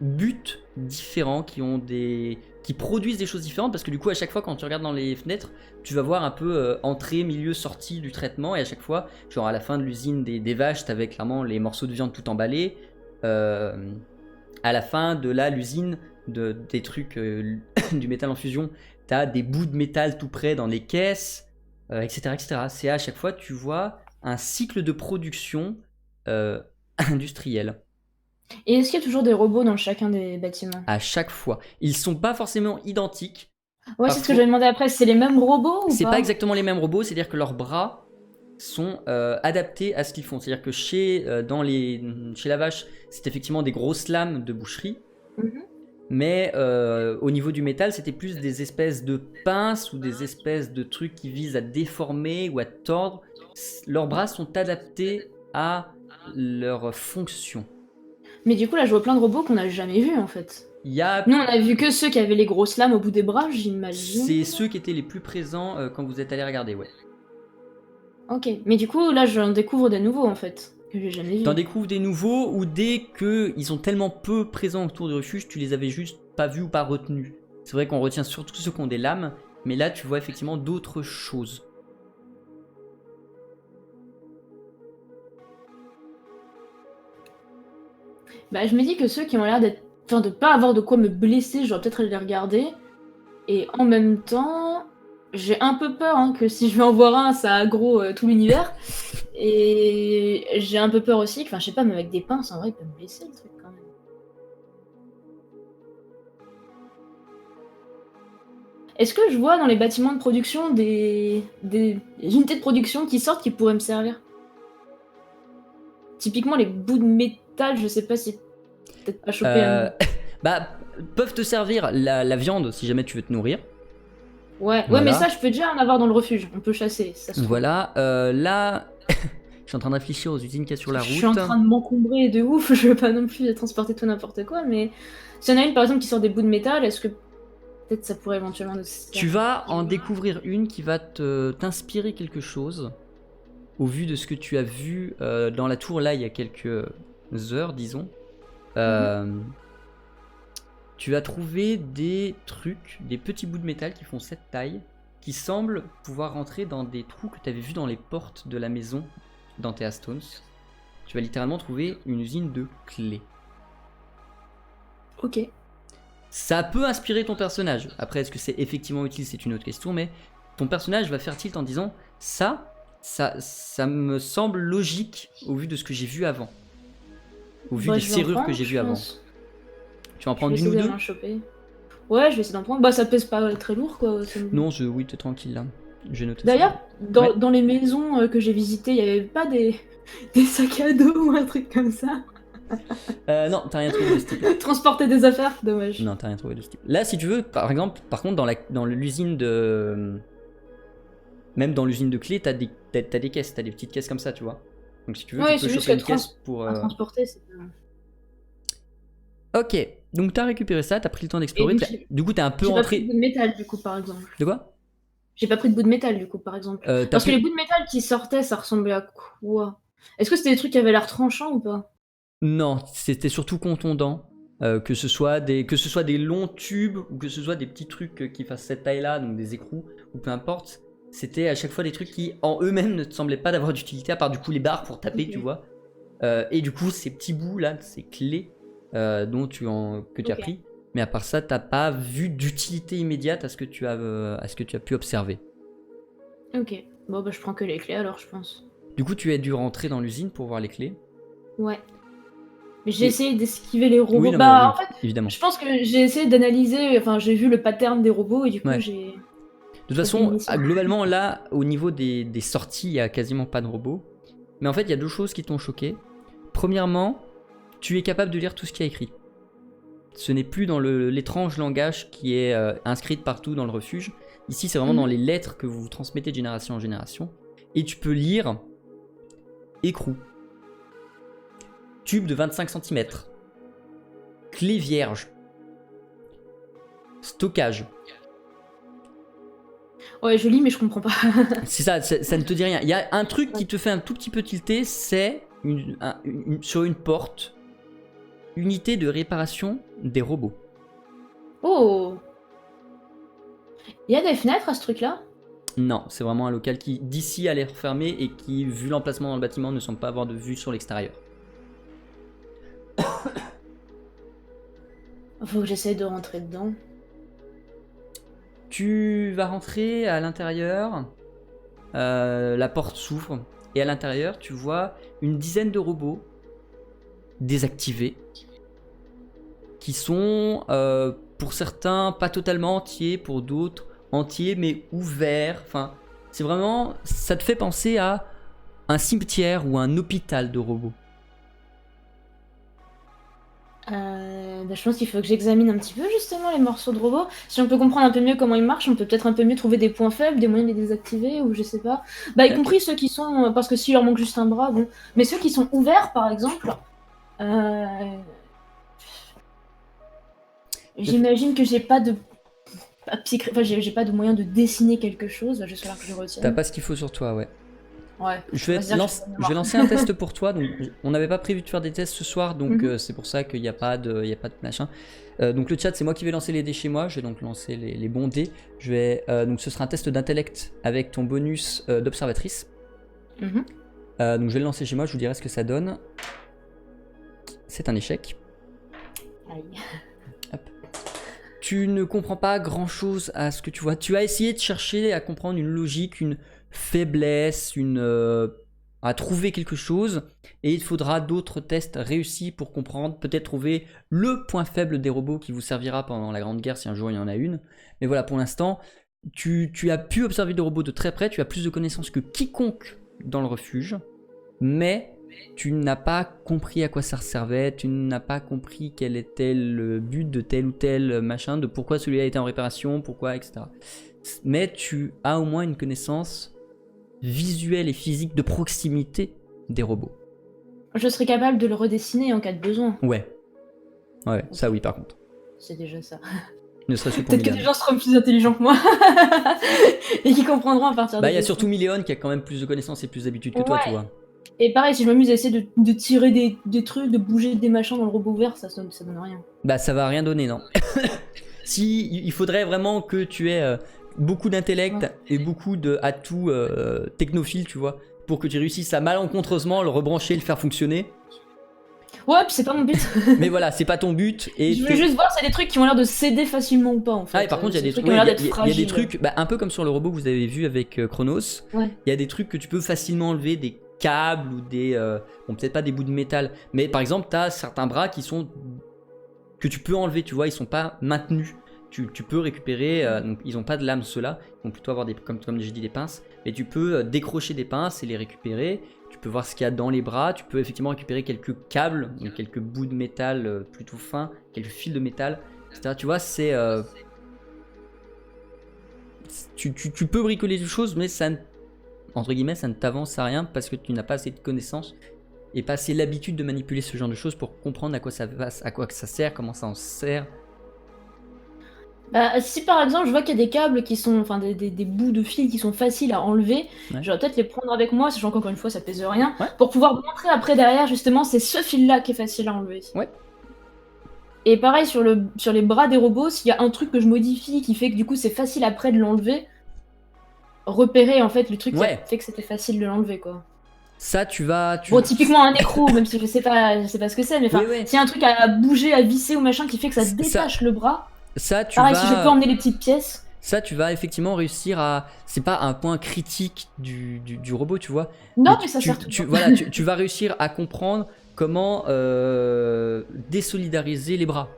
buts différents qui produisent des choses différentes parce que du coup à chaque fois quand tu regardes dans les fenêtres tu vas voir un peu entrée, milieu, sortie du traitement et à chaque fois genre à la fin de l'usine des vaches t'avais clairement les morceaux de viande tout emballés à la fin de l'usine des trucs du métal en fusion t'as des bouts de métal tout près dans les caisses etc. C'est à chaque fois tu vois un cycle de production industriel. Et est-ce qu'il y a toujours des robots dans chacun des bâtiments? À chaque fois. Ils sont pas forcément identiques. Ouais, c'est ce que Parfois- j'avais demandé après. C'est les mêmes robots ou C'est pas? pas exactement les mêmes robots, c'est-à-dire que leurs bras sont adaptés à ce qu'ils font. C'est-à-dire que chez la vache, c'est effectivement des grosses lames de boucherie, Mhm. mais au niveau du métal, c'était plus des espèces de pinces ou des espèces de trucs qui visent à déformer ou à tordre. Leurs bras sont adaptés à leur fonction. Mais du coup, là, je vois plein de robots qu'on n'a jamais vus en fait. Il y a Nous, on a vu que ceux qui avaient les grosses lames au bout des bras, j'imagine. C'est ceux qui étaient les plus présents quand vous êtes allé regarder, ouais. Ok, mais du coup, là, j'en découvre des nouveaux en fait, que j'ai jamais vus. T'en découvres des nouveaux ou dès qu'ils sont tellement peu présents autour du refuge, tu les avais juste pas vus ou pas retenus. C'est vrai qu'on retient surtout ceux qui ont des lames, mais là tu vois effectivement d'autres choses. Bah, je me dis que ceux qui ont l'air d'être. Enfin, de pas avoir de quoi me blesser, j'aurais peut-être aller les regarder. Et en même temps, j'ai un peu peur hein, que si je vais en voir un, ça aggro tout l'univers. Et j'ai un peu peur aussi que, enfin, je sais pas, mais avec des pinces, en vrai, il peut me blesser le truc quand même. Est-ce que je vois dans les bâtiments de production des unités de production qui sortent qui pourraient me servir? Typiquement, les bouts de métal, je sais pas si. Peut-être pas choper un. Bah, peuvent te servir la viande si jamais tu veux te nourrir. Ouais, Voilà. mais ça, je peux déjà en avoir dans le refuge. On peut chasser. Ça se trouve. Voilà, là, je suis en train de réfléchir aux usines qu'il y a sur la route. Je suis en train de m'encombrer de ouf. Je veux pas non plus transporter tout n'importe quoi, mais s'il y en a une par exemple qui sort des bouts de métal, est-ce que peut-être ça pourrait éventuellement nous servir? Tu vas en découvrir une qui va t'inspirer quelque chose au vu de ce que tu as vu dans la tour là il y a quelques heures, disons. Tu vas trouver des trucs, des petits bouts de métal qui font cette taille, qui semblent pouvoir rentrer dans des trous que tu avais vus dans les portes de la maison d'Antea Stones. Tu vas littéralement trouver une usine de clés. Ok. Ça peut inspirer ton personnage. Après, est-ce que c'est effectivement utile, c'est une autre question, mais ton personnage va faire tilt en disant ça me semble logique au vu de ce que j'ai vu avant. Au vu Bah, des je vais en serrures prendre, que j'ai je vues avant. pense. Tu vas en Je prendre vais une ou essayer deux d'en choper. Ouais, je vais essayer d'en prendre. Bah, ça pèse pas très lourd quoi. Non, oui, t'es tranquille là. J'ai noté ça. D'ailleurs, Ouais. dans les maisons que j'ai visitées, il y avait pas des sacs à dos ou un truc comme ça? Non, t'as rien trouvé de ce type. Transporter des affaires, dommage. Non, t'as rien trouvé de ce type. Là, si tu veux, par contre, dans l'usine de. Même dans l'usine de clés, t'as des caisses, t'as des petites caisses comme ça, tu vois. Donc si tu veux, Ouais, tu c'est peux juste choper que une caisse pour. À transporter, c'est pas. Ok, donc t'as récupéré ça, t'as pris le temps d'explorer. Et donc, Du coup, t'es un peu J'ai pas pris de rentré. bout de métal du coup, par exemple. De quoi J'ai pas pris de bout de métal du coup, par exemple. T'as Parce que pris- les bouts de métal qui sortaient, ça ressemblait à quoi? Est-ce que c'était des trucs qui avaient l'air tranchants ou pas? Non, c'était surtout contondant. Que ce soit des longs tubes ou que ce soit des petits trucs qui fassent cette taille-là, donc des écrous ou peu importe. C'était à chaque fois des trucs qui en eux-mêmes ne te semblaient pas d'avoir d'utilité à part du coup les barres pour taper, Ok. tu vois. Et du coup ces petits bouts là, ces clés que tu as Ok. pris, Mais à part ça, t'as pas vu d'utilité immédiate à ce que tu as pu observer. Ok. Bon, bah, je prends que les clés alors, je pense. Du coup, tu as dû rentrer dans l'usine pour voir les clés. Ouais. Mais j'ai Et- essayé d'esquiver les robots. Oui, non, Bah, mais en oui, fait, évidemment. je pense que j'ai essayé d'analyser. Enfin, j'ai vu le pattern des robots et du coup, Ouais. j'ai. De toute Ça fait façon, une mission. globalement, là, au niveau des sorties, il n'y a quasiment pas de robots. Mais en fait, il y a deux choses qui t'ont choqué. Premièrement, tu es capable de lire tout ce qui est écrit. Ce n'est plus dans l'étrange langage qui est inscrit partout dans le refuge. Ici, c'est vraiment dans les lettres que vous vous transmettez de génération en génération. Et tu peux lire écrou, tube de 25 cm, clé vierge, stockage. Ouais, je lis, mais je comprends pas. C'est ça, ça ne te dit rien. Il y a un truc qui te fait un tout petit peu tilter, c'est sur une porte, unité de réparation des robots. Oh! Il y a des fenêtres à ce truc-là? Non, c'est vraiment un local qui d'ici a l'air fermé et qui, vu l'emplacement dans le bâtiment, ne semble pas avoir de vue sur l'extérieur. Faut que j'essaye de rentrer dedans. Tu vas rentrer à l'intérieur, la porte s'ouvre et à l'intérieur tu vois une dizaine de robots désactivés qui sont pour certains pas totalement entiers, pour d'autres entiers mais ouverts. Enfin, c'est vraiment, ça te fait penser à un cimetière ou un hôpital de robots. Bah, je pense qu'il faut que j'examine un petit peu justement les morceaux de robots. Si on peut comprendre un peu mieux comment ils marchent, on peut peut-être un peu mieux trouver des points faibles, des moyens de les désactiver, ou je sais pas. Bah, y Ok. compris ceux qui sont. Parce que s'il leur manque juste un bras, bon. Mais ceux qui sont ouverts, par exemple. J'imagine que j'ai pas de. Enfin, j'ai pas de moyen de dessiner quelque chose, va juste falloir que je T'as retienne. pas ce qu'il faut sur toi, ouais. Ouais. Je vais, On va se dire que je vais lancer un test pour toi. Donc, on n'avait pas prévu de faire des tests ce soir, donc Mhm. c'est pour ça qu'il n'y a pas de machin. Donc le chat, c'est moi qui vais lancer les dés chez moi. Je vais donc lancer les bons dés. Donc ce sera un test d'intellect avec ton bonus d'observatrice. Mhm. Donc je vais le lancer chez moi. Je vous dirai ce que ça donne. C'est un échec. Aïe. Tu ne comprends pas grand chose à ce que tu vois. Tu as essayé de chercher à comprendre une logique, une faiblesse, à trouver quelque chose. Et il faudra d'autres tests réussis pour comprendre, peut-être trouver le point faible des robots qui vous servira pendant la Grande Guerre si un jour il y en a une. Mais voilà, pour l'instant, tu as pu observer des robots de très près. Tu as plus de connaissances que quiconque dans le refuge. Mais tu n'as pas compris à quoi ça servait, tu n'as pas compris quel était le but de tel ou tel machin, de pourquoi celui-là était en réparation, pourquoi, etc. Mais tu as au moins une connaissance visuelle et physique de proximité des robots. Je serais capable de le redessiner en cas de besoin. Ouais. Ouais, ça oui par contre. C'est déjà ça. Ne serait-ce que pour Peut-être que Miléon. des gens seront plus intelligents que moi. Et qui comprendront à partir de Bah il y a dessins. surtout Miléon qui a quand même plus de connaissances et plus d'habitude que toi, Ouais. tu vois. Et pareil, si je m'amuse à essayer de tirer des trucs, de bouger des machins dans le robot vert, ça donne rien. Bah ça va rien donner, non. Si, il faudrait vraiment que tu aies beaucoup d'intellect Ouais. et beaucoup d'atouts technophiles, tu vois, pour que tu réussisses à malencontreusement le rebrancher et le faire fonctionner. Ouais, puis c'est pas mon but. Mais voilà, c'est pas ton but. Et Je veux juste voir si y a des trucs qui ont l'air de céder facilement ou pas en fait. Ah, et par contre, il y a des trucs, qui ont l'air d'être il y a des fragiles. trucs, bah, un peu comme sur le robot que vous avez vu avec Chronos. Ouais. Il y a des trucs que tu peux facilement enlever, des câbles ou des, bon peut-être pas des bouts de métal, mais par exemple, t'as certains bras que tu peux enlever, tu vois, ils sont pas maintenus. Tu peux récupérer, donc ils ont pas de lame ceux-là, ils vont plutôt avoir comme j'ai dit des pinces, mais tu peux décrocher des pinces et les récupérer. Tu peux voir ce qu'il y a dans les bras, tu peux effectivement récupérer quelques câbles, donc quelques bouts de métal plutôt fins, quelques fils de métal, etc. Tu vois, c'est tu peux bricoler des choses, mais ça, entre guillemets, ça ne t'avance à rien parce que tu n'as pas assez de connaissances et pas assez l'habitude de manipuler ce genre de choses pour comprendre à quoi ça va, à quoi que ça sert, comment ça en sert. Bah, si par exemple je vois qu'il y a des câbles qui sont, enfin des bouts de fil qui sont faciles à enlever, Ouais. je vais peut-être les prendre avec moi, sachant qu'encore une fois ça pèse rien, Ouais. pour pouvoir montrer après derrière justement c'est ce fil-là qui est facile à enlever. Ouais. Et pareil sur les bras des robots, s'il y a un truc que je modifie qui fait que du coup c'est facile après de l'enlever, repérer en fait le truc Ouais. qui a fait que c'était facile de l'enlever quoi. Ça, tu vas... Bon, typiquement un écrou, même si je sais pas ce que c'est, mais enfin, Oui, oui. s'il y a un truc à bouger, à visser ou machin qui fait que ça détache le bras, Ça, tu pareil, vas... si je peux emmener les petites pièces. Ça, tu vas effectivement réussir à... C'est pas un point critique du robot, tu vois. Non, mais ça tu, sert tout. voilà, tu vas réussir à comprendre comment désolidariser les bras.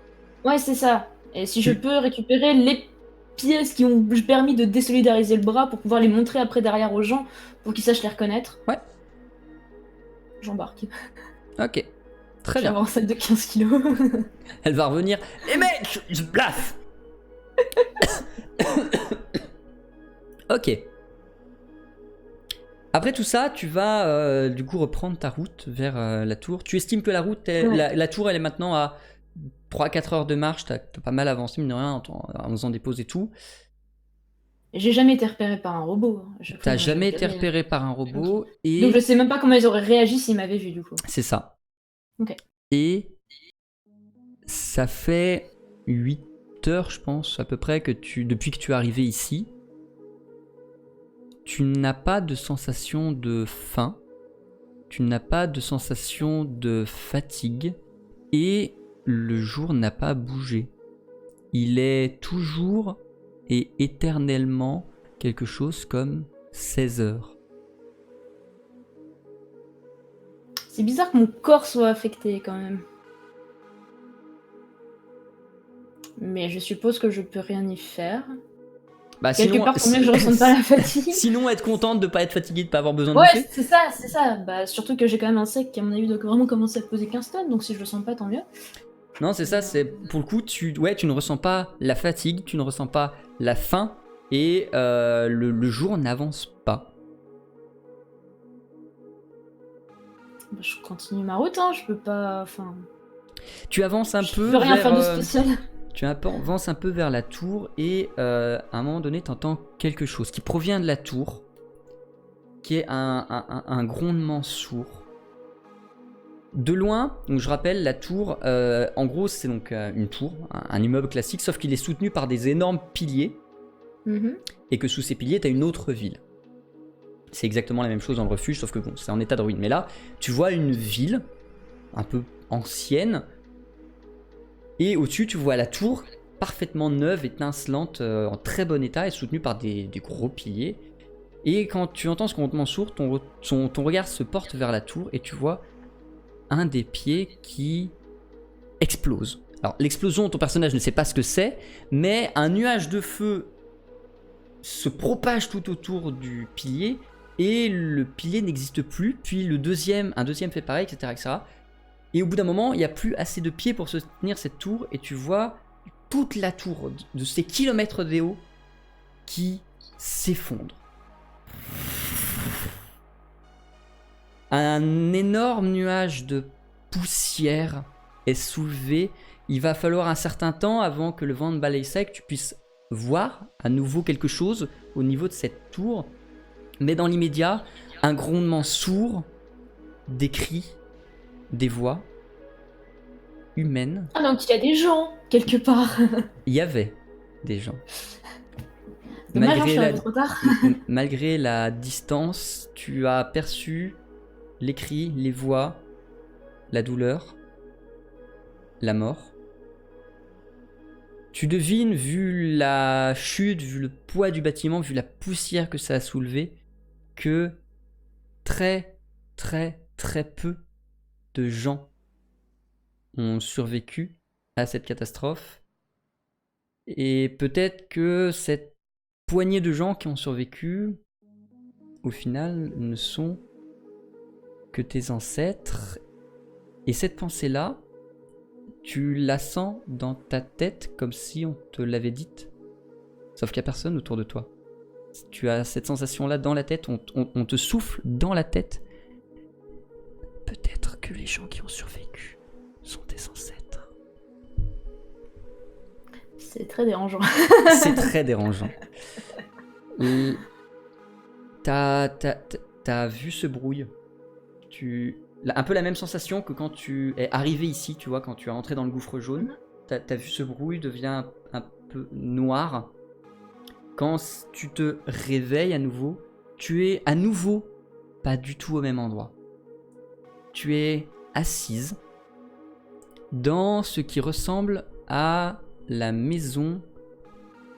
Ouais, c'est ça. Et si je peux récupérer les pièces qui ont permis de désolidariser le bras pour pouvoir les montrer après derrière aux gens, pour qu'ils sachent les reconnaître. Ouais. J'embarque. Ok. Très bien. J'avais un sac de 15 kilos. Elle va revenir. Les mecs, je blaffe. Ok. Après tout ça, tu vas du coup reprendre ta route vers la tour. Tu estimes que la route, la tour, elle est maintenant à 3-4 heures de marche. T'as pas mal avancé, mine de rien, en faisant des pauses et tout. J'ai jamais été repéré par un robot. T'as jamais été repéré par un robot. Et... Donc je sais même pas comment ils auraient réagi s'ils m'avaient vu du coup. C'est ça. Ok. Et ça fait 8 heures, je pense, à peu près, depuis que tu es arrivé ici. Tu n'as pas de sensation de faim. Tu n'as pas de sensation de fatigue. Et le jour n'a pas bougé. Il est toujours et éternellement quelque chose comme 16 heures. C'est bizarre que mon corps soit affecté quand même. Mais je suppose que je peux rien y faire. Bah, Quelque sinon, part, quand même, je ressens pas la fatigue. Sinon, être contente de pas être fatiguée, de pas avoir besoin de Ouais, bouffer. c'est ça. Bah, surtout que j'ai quand même un sec qui, à mon avis, doit vraiment commencer à peser 15 tonnes, donc si je le sens pas, tant mieux. Non, c'est ça, c'est pour le coup, tu ne ressens pas la fatigue, tu ne ressens pas la faim, et le jour n'avance pas. Bah, je continue ma route, hein, je peux pas. Enfin. Tu avances un peu. Je peux rien vers, faire de spécial. Tu avances un peu vers la tour, et à un moment donné, tu entends quelque chose qui provient de la tour, qui est un grondement sourd. De loin, donc je rappelle, la tour, en gros, c'est donc une tour, un immeuble classique, sauf qu'il est soutenu par des énormes piliers, et que sous ces piliers, tu as une autre ville. C'est exactement la même chose dans le refuge, sauf que bon, c'est en état de ruine. Mais là, tu vois une ville, un peu ancienne, et au-dessus, tu vois la tour, parfaitement neuve, étincelante, en très bon état, et soutenue par des gros piliers. Et quand tu entends ce grondement sourd, ton regard se porte vers la tour, et tu vois un des pieds qui explose. Alors l'explosion, ton personnage ne sait pas ce que c'est, mais un nuage de feu se propage tout autour du pilier et le pilier n'existe plus. Puis un deuxième fait pareil, etc., etc. Et au bout d'un moment, il n'y a plus assez de pieds pour soutenir cette tour et tu vois toute la tour de ces kilomètres de haut qui s'effondre. Un énorme nuage de poussière est soulevé. Il va falloir un certain temps avant que le vent de balaye ça et que tu puisses voir à nouveau quelque chose au niveau de cette tour. Mais dans l'immédiat, un grondement sourd, des cris, des voix humaines. Ah donc il y a des gens, quelque part. Il y avait des gens. Dommage, je suis arrivée trop tard. Malgré la distance, tu as perçu les cris, les voix, la douleur, la mort. Tu devines, vu la chute, vu le poids du bâtiment, vu la poussière que ça a soulevé, que très, très, très peu de gens ont survécu à cette catastrophe. Et peut-être que cette poignée de gens qui ont survécu, au final, ne sont que tes ancêtres. Et cette pensée-là, tu la sens dans ta tête comme si on te l'avait dite. Sauf qu'il n'y a personne autour de toi. Tu as cette sensation-là dans la tête, on te souffle dans la tête. Peut-être que les gens qui ont survécu sont tes ancêtres. C'est très dérangeant. C'est très dérangeant. T'as vu ce brouille. Un peu la même sensation que quand tu es arrivé ici, tu vois, quand tu es entré dans le gouffre jaune. T'as vu ce brouille devient un peu noir. Quand tu te réveilles à nouveau, tu es à nouveau pas du tout au même endroit. Tu es assise dans ce qui ressemble à la maison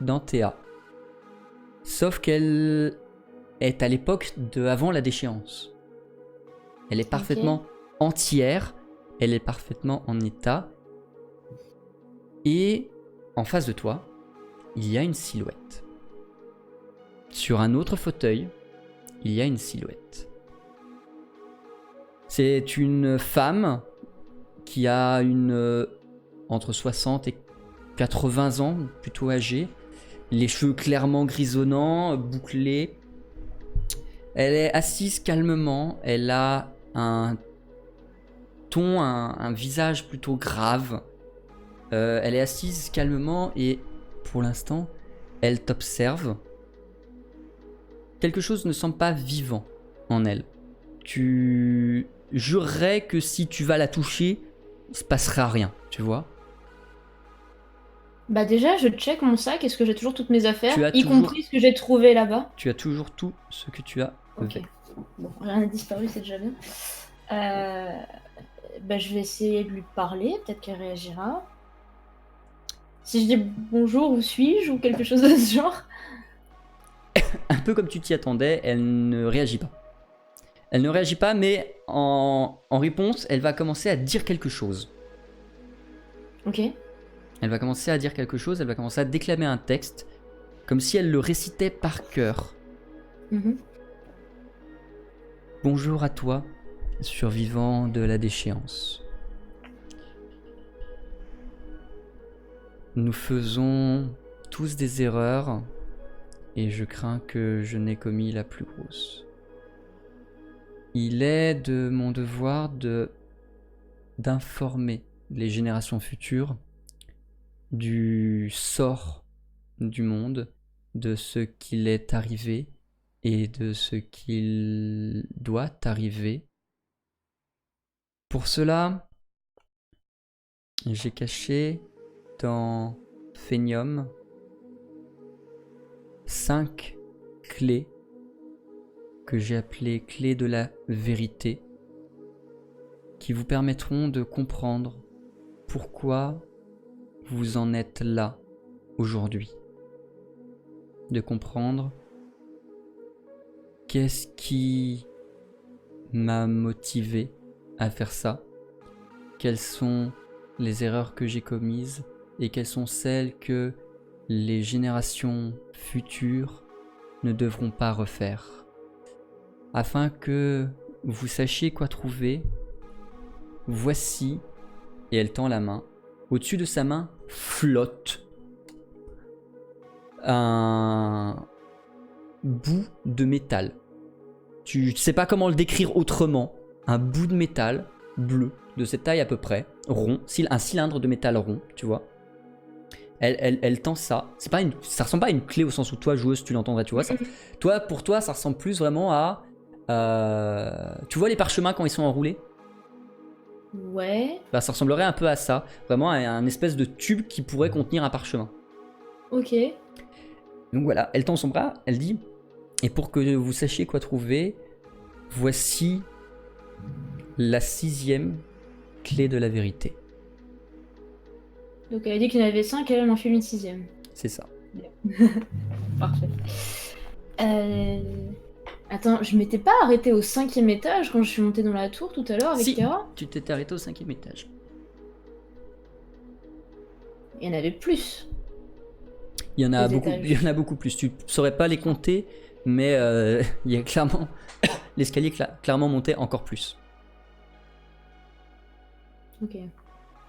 d'Antea. Sauf qu'elle est à l'époque de avant la déchéance. Elle est parfaitement entière, elle est parfaitement en état. Et en face de toi, il y a une silhouette. Sur un autre fauteuil, il y a une silhouette. C'est une femme qui a entre 60 et 80 ans, plutôt âgée. Les cheveux clairement grisonnants, bouclés. Elle est assise calmement. Elle a un ton, un visage plutôt grave. Elle est assise calmement et pour l'instant, elle t'observe. Quelque chose ne semble pas vivant en elle. Tu jurerais que si tu vas la toucher, il se passera rien, tu vois. Bah déjà, je check mon sac, est-ce que j'ai toujours toutes mes affaires, y toujours- compris ce que j'ai trouvé là-bas. Tu as toujours tout ce que tu as. Ok. avec. Bon, rien n'a disparu, c'est déjà bien. Bah, je vais essayer de lui parler, peut-être qu'elle réagira. Si je dis bonjour, où suis-je, ou quelque chose de ce genre. Un peu comme tu t'y attendais, elle ne réagit pas. Elle ne réagit pas, mais en réponse, elle va commencer à dire quelque chose. Ok. Elle va commencer à dire quelque chose, elle va commencer à déclamer un texte, comme si elle le récitait par cœur. Mhm. Bonjour à toi, survivant de la déchéance. Nous faisons tous des erreurs, et je crains que je n'ai commis la plus grosse. Il est de mon devoir d'informer les générations futures du sort du monde, de ce qu'il est arrivé et de ce qu'il doit arriver. Pour cela, j'ai caché dans Phénium 5 clés que j'ai appelées clés de la vérité, qui vous permettront de comprendre pourquoi vous en êtes là aujourd'hui. De comprendre qu'est-ce qui m'a motivé à faire ça, quelles sont les erreurs que j'ai commises et quelles sont celles que les générations futures ne devront pas refaire. Afin que vous sachiez quoi trouver, voici, et elle tend la main, au-dessus de sa main flotte un bout de métal. Tu sais pas comment le décrire autrement. Un bout de métal bleu, de cette taille à peu près, rond, un cylindre de métal rond, tu vois. Elle tend ça. Ça ressemble pas à une clé au sens où toi, joueuse, tu l'entendrais, tu vois. Pour toi, ça ressemble plus vraiment à... tu vois les parchemins quand ils sont enroulés ? Ouais. Bah, ça ressemblerait un peu à ça. Vraiment à un espèce de tube qui pourrait contenir un parchemin. Ok. Donc voilà, elle tend son bras, elle dit... Et pour que vous sachiez quoi trouver, voici la 6e clé de la vérité. Donc elle a dit qu'il y en avait 5, elle en file une 6e. C'est ça. Parfait. Attends, je m'étais pas arrêtée au 5e étage quand je suis montée dans la tour tout à l'heure avec Si, Kara ? tu t'étais arrêté au 5e étage. Il y en avait plus. Il y en a Les beaucoup, étages. il y en a beaucoup plus. Tu saurais pas les compter, mais il y a clairement... L'escalier clairement montait encore plus. Ok.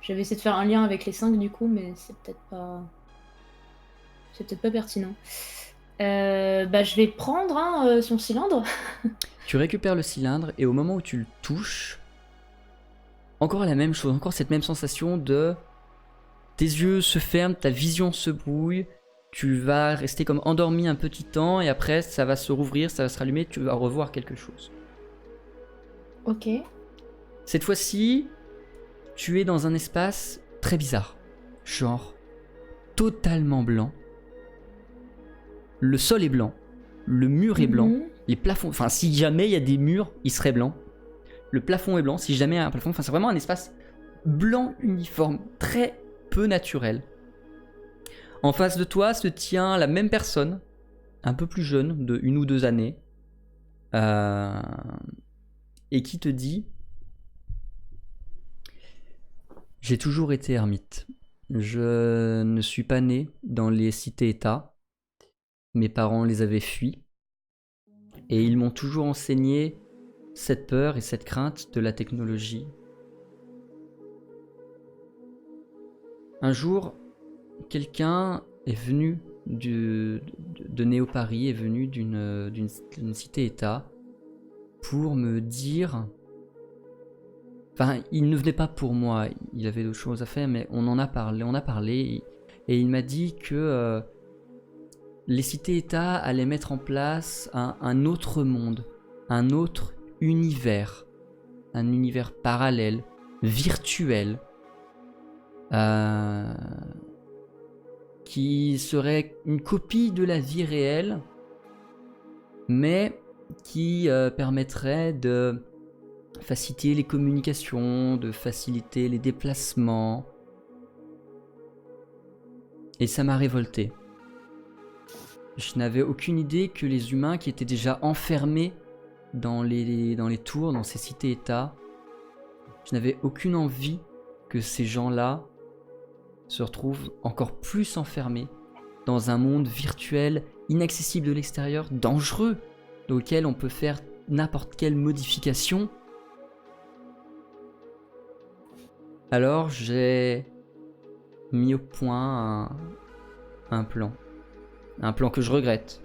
J'avais essayé de faire un lien avec les 5 du coup, mais c'est peut-être pas... C'est peut-être pas pertinent. Bah je vais prendre son cylindre. Tu récupères le cylindre et au moment où tu le touches, encore la même chose, encore cette même sensation de... Tes yeux se ferment, ta vision se brouille, tu vas rester comme endormi un petit temps et après ça va se rouvrir, ça va se rallumer, tu vas revoir quelque chose. Ok. Cette fois-ci, tu es dans un espace très bizarre, genre totalement blanc. Le sol est blanc, le mur est blanc, Les plafonds, enfin si jamais il y a des murs, ils seraient blancs. Le plafond est blanc, si jamais il y a un plafond, enfin c'est vraiment un espace blanc uniforme, très peu naturel. En face de toi se tient la même personne, un peu plus jeune, de 1 ou 2 années, et qui te dit: j'ai toujours été ermite. Je ne suis pas né dans les cités-États. Mes parents les avaient fuis. Et ils m'ont toujours enseigné cette peur et cette crainte de la technologie. Un jour, quelqu'un est venu de Néo-Paris, est venu d'une cité-État pour me dire... Enfin, il ne venait pas pour moi, il avait d'autres choses à faire, mais on a parlé, et il m'a dit que les cités-États allaient mettre en place un autre monde, un autre univers, un univers parallèle, virtuel, qui serait une copie de la vie réelle, mais qui permettrait de faciliter les communications, de faciliter les déplacements. Et ça m'a révolté. Je n'avais aucune idée que les humains qui étaient déjà enfermés dans les tours, dans ces cités-États, je n'avais aucune envie que ces gens-là se retrouvent encore plus enfermés dans un monde virtuel, inaccessible de l'extérieur, dangereux, dans lequel on peut faire n'importe quelle modification. Alors j'ai mis au point un plan. Un plan que je regrette,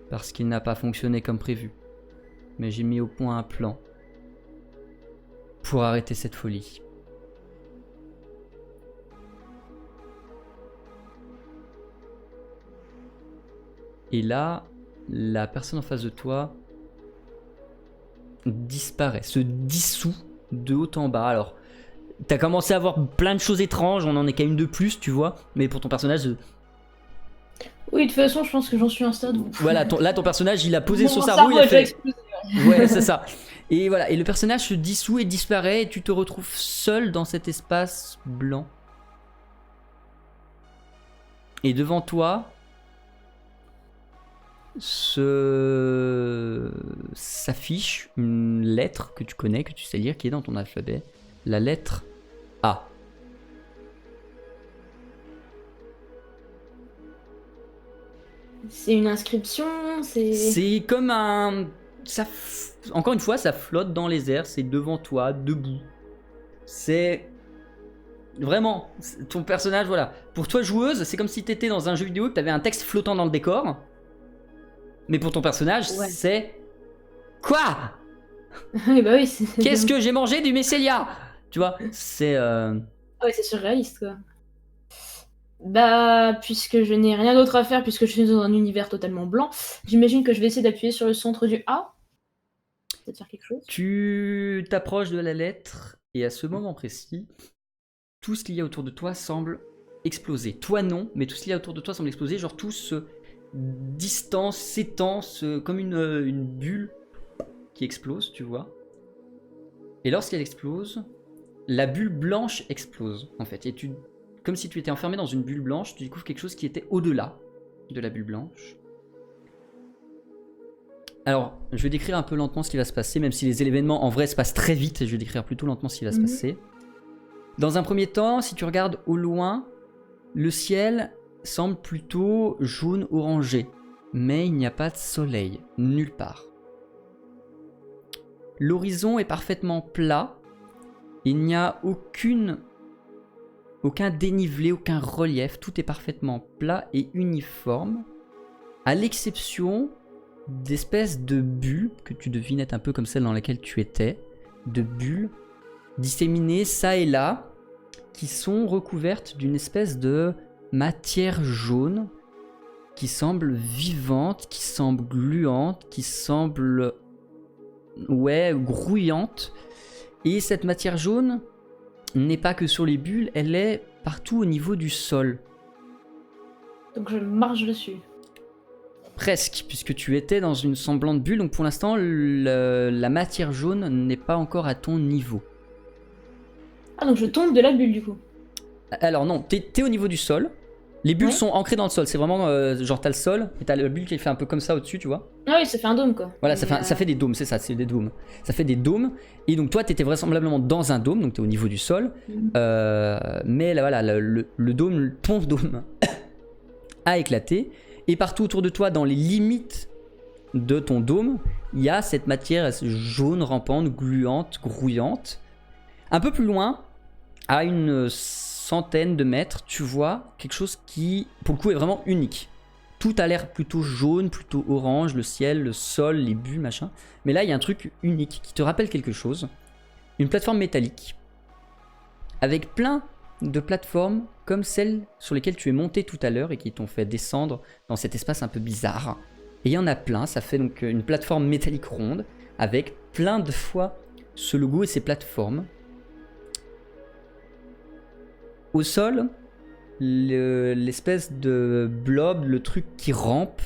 parce qu'il n'a pas fonctionné comme prévu. Mais j'ai mis au point un plan pour arrêter cette folie. Et là, la personne en face de toi disparaît, se dissout de haut en bas. Alors, t'as commencé à voir plein de choses étranges, on en est qu'à une de plus, tu vois. Mais pour ton personnage... Oui, de toute façon, je pense que j'en suis à un stade où... Voilà, là, ton personnage, il a posé Mon sur sa cerveau roue, il a fait... explosé. Ouais, c'est ça. Et voilà, et le personnage se dissout et disparaît, et tu te retrouves seul dans cet espace blanc. Et devant toi, s'affiche une lettre que tu connais, que tu sais lire, qui est dans ton alphabet. La lettre A. C'est une inscription, C'est comme un... Encore une fois, ça flotte dans les airs, c'est devant toi, debout. C'est... Vraiment, ton personnage, voilà. Pour toi, joueuse, c'est comme si t'étais dans un jeu vidéo, que t'avais un texte flottant dans le décor. Mais pour ton personnage, Ouais. c'est... Quoi? Oui, bah oui, c'est... Qu'est-ce que j'ai mangé du mycélia? Tu vois, c'est... Ouais, c'est surréaliste, quoi. Bah, puisque je n'ai rien d'autre à faire, puisque je suis dans un univers totalement blanc, j'imagine que je vais essayer d'appuyer sur le centre du A. Peut-être faire quelque chose. Tu t'approches de la lettre, et à ce moment précis, tout ce qu'il y a autour de toi semble exploser. Toi non, mais tout ce qu'il y a autour de toi semble exploser, genre tout se distance, s'étend, comme une bulle qui explose, tu vois. Et lorsqu'elle explose, la bulle blanche explose, en fait. Et comme si tu étais enfermé dans une bulle blanche, tu découvres quelque chose qui était au-delà de la bulle blanche. Alors, je vais décrire un peu lentement ce qui va se passer, même si les événements en vrai se passent très vite, je vais décrire plutôt lentement ce qui va se passer. Dans un premier temps, si tu regardes au loin, le ciel semble plutôt jaune-orangé, mais il n'y a pas de soleil, nulle part. L'horizon est parfaitement plat, il n'y a aucun dénivelé, aucun relief, tout est parfaitement plat et uniforme, à l'exception d'espèces de bulles, que tu devines être un peu comme celle dans laquelle tu étais, de bulles disséminées ça et là, qui sont recouvertes d'une espèce de matière jaune, qui semble vivante, qui semble gluante, qui semble grouillante. Et cette matière jaune n'est pas que sur les bulles, elle est partout au niveau du sol. Donc je marche dessus. Presque, puisque tu étais dans une semblante bulle, donc pour l'instant, la matière jaune n'est pas encore à ton niveau. Ah, donc je tombe de la bulle du coup. Alors non, t'es au niveau du sol. Les bulles Ouais. sont ancrées dans le sol. C'est vraiment genre t'as le sol et t'as la bulle qui fait un peu comme ça au-dessus, tu vois. Ah oui, ça fait un dôme quoi. Voilà, Mais, ça fait des dômes, c'est ça, c'est des dômes. Ça fait des dômes. Et donc toi, t'étais vraisemblablement dans un dôme, donc t'es au niveau du sol. Mhm. Mais là, voilà, le dôme, ton dôme a éclaté. Et partout autour de toi, dans les limites de ton dôme, il y a cette matière jaune rampante, gluante, grouillante. Un peu plus loin, à une centaine de mètres, tu vois quelque chose qui, pour le coup, est vraiment unique. Tout a l'air plutôt jaune, plutôt orange, le ciel, le sol, les bulles, machin. Mais là, il y a un truc unique qui te rappelle quelque chose. Une plateforme métallique. Avec plein de plateformes comme celles sur lesquelles tu es monté tout à l'heure et qui t'ont fait descendre dans cet espace un peu bizarre. Et il y en a plein, ça fait donc une plateforme métallique ronde avec plein de fois ce logo et ces plateformes. Au sol, l'espèce de blob, le truc qui rampe,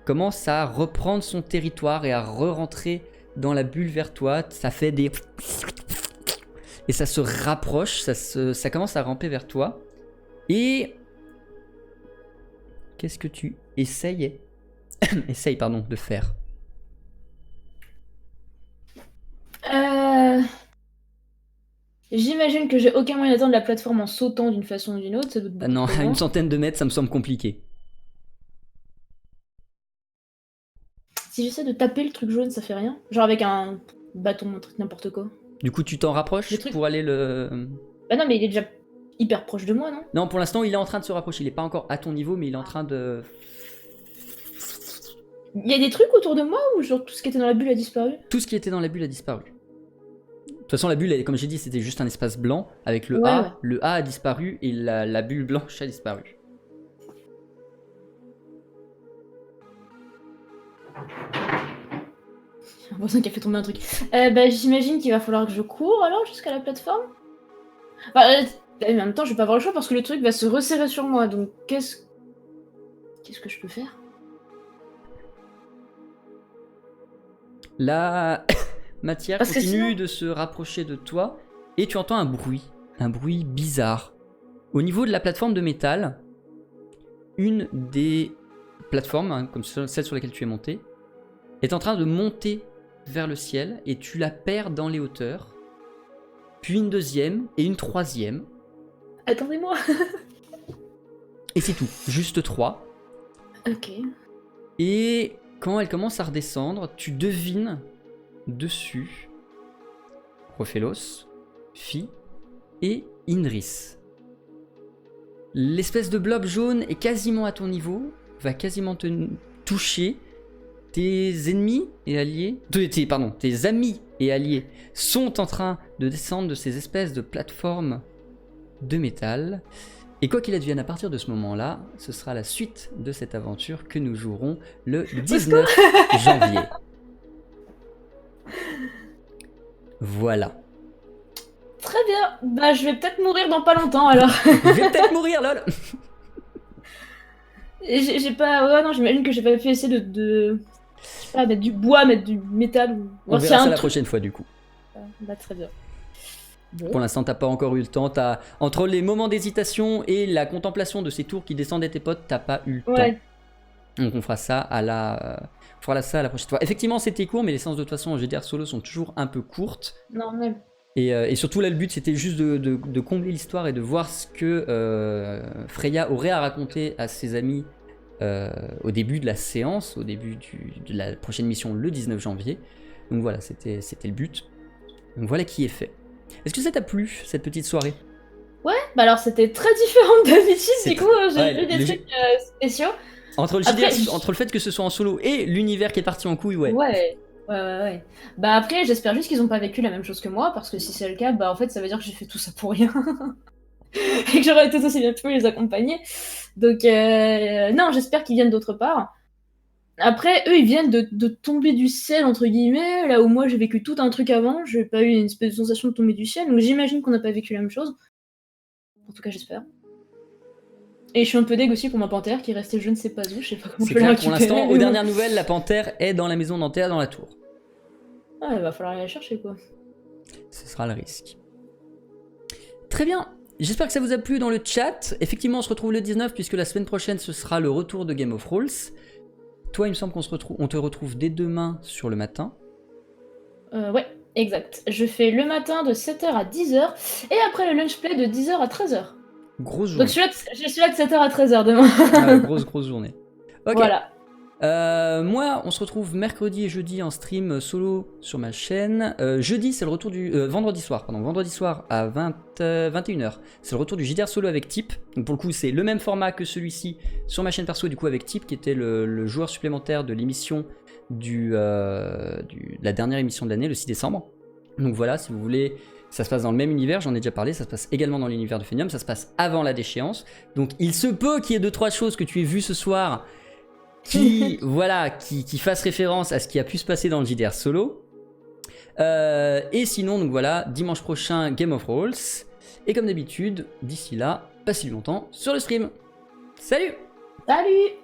commence à reprendre son territoire et à re-rentrer dans la bulle vers toi. Ça fait des... Et ça se rapproche, ça commence à ramper vers toi. Et... Qu'est-ce que tu essaye de faire? J'imagine que j'ai aucun moyen d'atteindre la plateforme en sautant d'une façon ou d'une autre. Ça doit être beaucoup Non, trop à loin. une centaine de mètres, ça me semble compliqué. Si j'essaie de taper le truc jaune, ça fait rien. Genre avec un bâton, un truc n'importe quoi. Du coup, tu t'en rapproches Le truc- pour aller le... Bah non, mais il est déjà hyper proche de moi, non? Non, pour l'instant, il est en train de se rapprocher. Il est pas encore à ton niveau, mais il est en train de... Il y a des trucs autour de moi ou genre tout ce qui était dans la bulle a disparu? Tout ce qui était dans la bulle a disparu. De toute façon, la bulle, comme j'ai dit, c'était juste un espace blanc avec le Ouais, A. ouais. Le A a disparu et la bulle blanche a disparu. J'ai un voisin qui a fait tomber un truc. Bah j'imagine qu'il va falloir que je cours alors jusqu'à la plateforme. Bah, mais en même temps, je vais pas avoir le choix parce que le truc va se resserrer sur moi. Donc qu'est-ce que je peux faire? La matière Parce que continue sinon- de se rapprocher de toi et tu entends un bruit bizarre. Au niveau de la plateforme de métal, une des plateformes, hein, comme celle sur laquelle tu es monté, est en train de monter vers le ciel et tu la perds dans les hauteurs. Puis une deuxième et une troisième. Attendez-moi. Et c'est tout, juste 3. Ok. Et quand elle commence à redescendre, tu devines dessus Prophélos, Phi et Inris. L'espèce de blob jaune est quasiment à ton niveau, va quasiment te toucher. Tes ennemis et alliés, tes amis et alliés sont en train de descendre de ces espèces de plateformes de métal. Et quoi qu'il advienne à partir de ce moment-là, ce sera la suite de cette aventure que nous jouerons le 19 janvier. Voilà. Très bien. Bah je vais peut-être mourir dans pas longtemps alors. Je vais peut-être mourir, lol. Et j'ai pas. Ouais, non, j'imagine que j'ai pas pu essayer de. Je sais pas, mettre du bois, mettre du métal ou. On s'il y a verra ça un la truc- prochaine fois du coup. Bah très bien. Bon. Pour l'instant, t'as pas encore eu le temps. Entre les moments d'hésitation et la contemplation de ces tours qui descendaient tes potes, t'as pas eu le Ouais. temps. Donc on fera ça à la prochaine fois. Effectivement, c'était court, mais les séances de toute façon en GDR solo sont toujours un peu courtes. Non, mais. Et surtout là, le but c'était juste de combler l'histoire et de voir ce que Freya aurait à raconter à ses amis au début de la séance, au début de la prochaine mission le 19 janvier. Donc voilà, c'était le but. Donc voilà qui est fait. Est-ce que ça t'a plu, cette petite soirée? Ouais, bah alors c'était très différent d'habitude, C'est du coup j'ai ouais, vu des le- trucs spéciaux. Entre le Après, GDR, entre le fait que ce soit en solo et l'univers qui est parti en couille, ouais. Ouais. Bah après, j'espère juste qu'ils ont pas vécu la même chose que moi, parce que si c'est le cas, bah en fait ça veut dire que j'ai fait tout ça pour rien. Et que j'aurais tout aussi bien pu les accompagner. Donc non, j'espère qu'ils viennent d'autre part. Après, eux, ils viennent de tomber du ciel, entre guillemets, là où moi j'ai vécu tout un truc avant, j'ai pas eu une espèce de sensation de tomber du ciel, donc j'imagine qu'on n'a pas vécu la même chose. En tout cas, j'espère. Et je suis un peu deg aussi pour ma panthère qui est restée je ne sais pas où, je sais pas comment C'est je vais la clair, pour récupérer. l'instant, mais aux bon. dernières nouvelles, la panthère est dans la maison d'Antea dans la tour. Ah, il va falloir aller la chercher quoi. Ce sera le risque. Très bien. J'espère que ça vous a plu dans le chat. Effectivement, on se retrouve le 19 puisque la semaine prochaine, ce sera le retour de Game of Thrones. Toi, il me semble on te retrouve dès demain sur le matin. Ouais, exact. Je fais le matin de 7h à 10h et après le lunch play de 10h à 13h. Grosse journée. Donc j'ai celui-là de 7h à 13h demain. Ah, grosse journée. Ok. Voilà. Moi, on se retrouve mercredi et jeudi en stream solo sur ma chaîne. Jeudi, c'est le retour du... vendredi soir à 21h. C'est le retour du JDR solo avec Tip. Donc pour le coup, c'est le même format que celui-ci sur ma chaîne perso, du coup avec Tip, qui était le joueur supplémentaire de l'émission la dernière émission de l'année, le 6 décembre. Donc voilà, si vous voulez... Ça se passe dans le même univers, j'en ai déjà parlé, ça se passe également dans l'univers de Phenium, ça se passe avant la déchéance. Donc il se peut qu'il y ait 2-3 choses que tu aies vues ce soir qui fasse référence à ce qui a pu se passer dans le JDR solo. Et sinon, donc voilà, dimanche prochain, Game of Thrones. Et comme d'habitude, d'ici là, passez du bon temps sur le stream. Salut! Salut!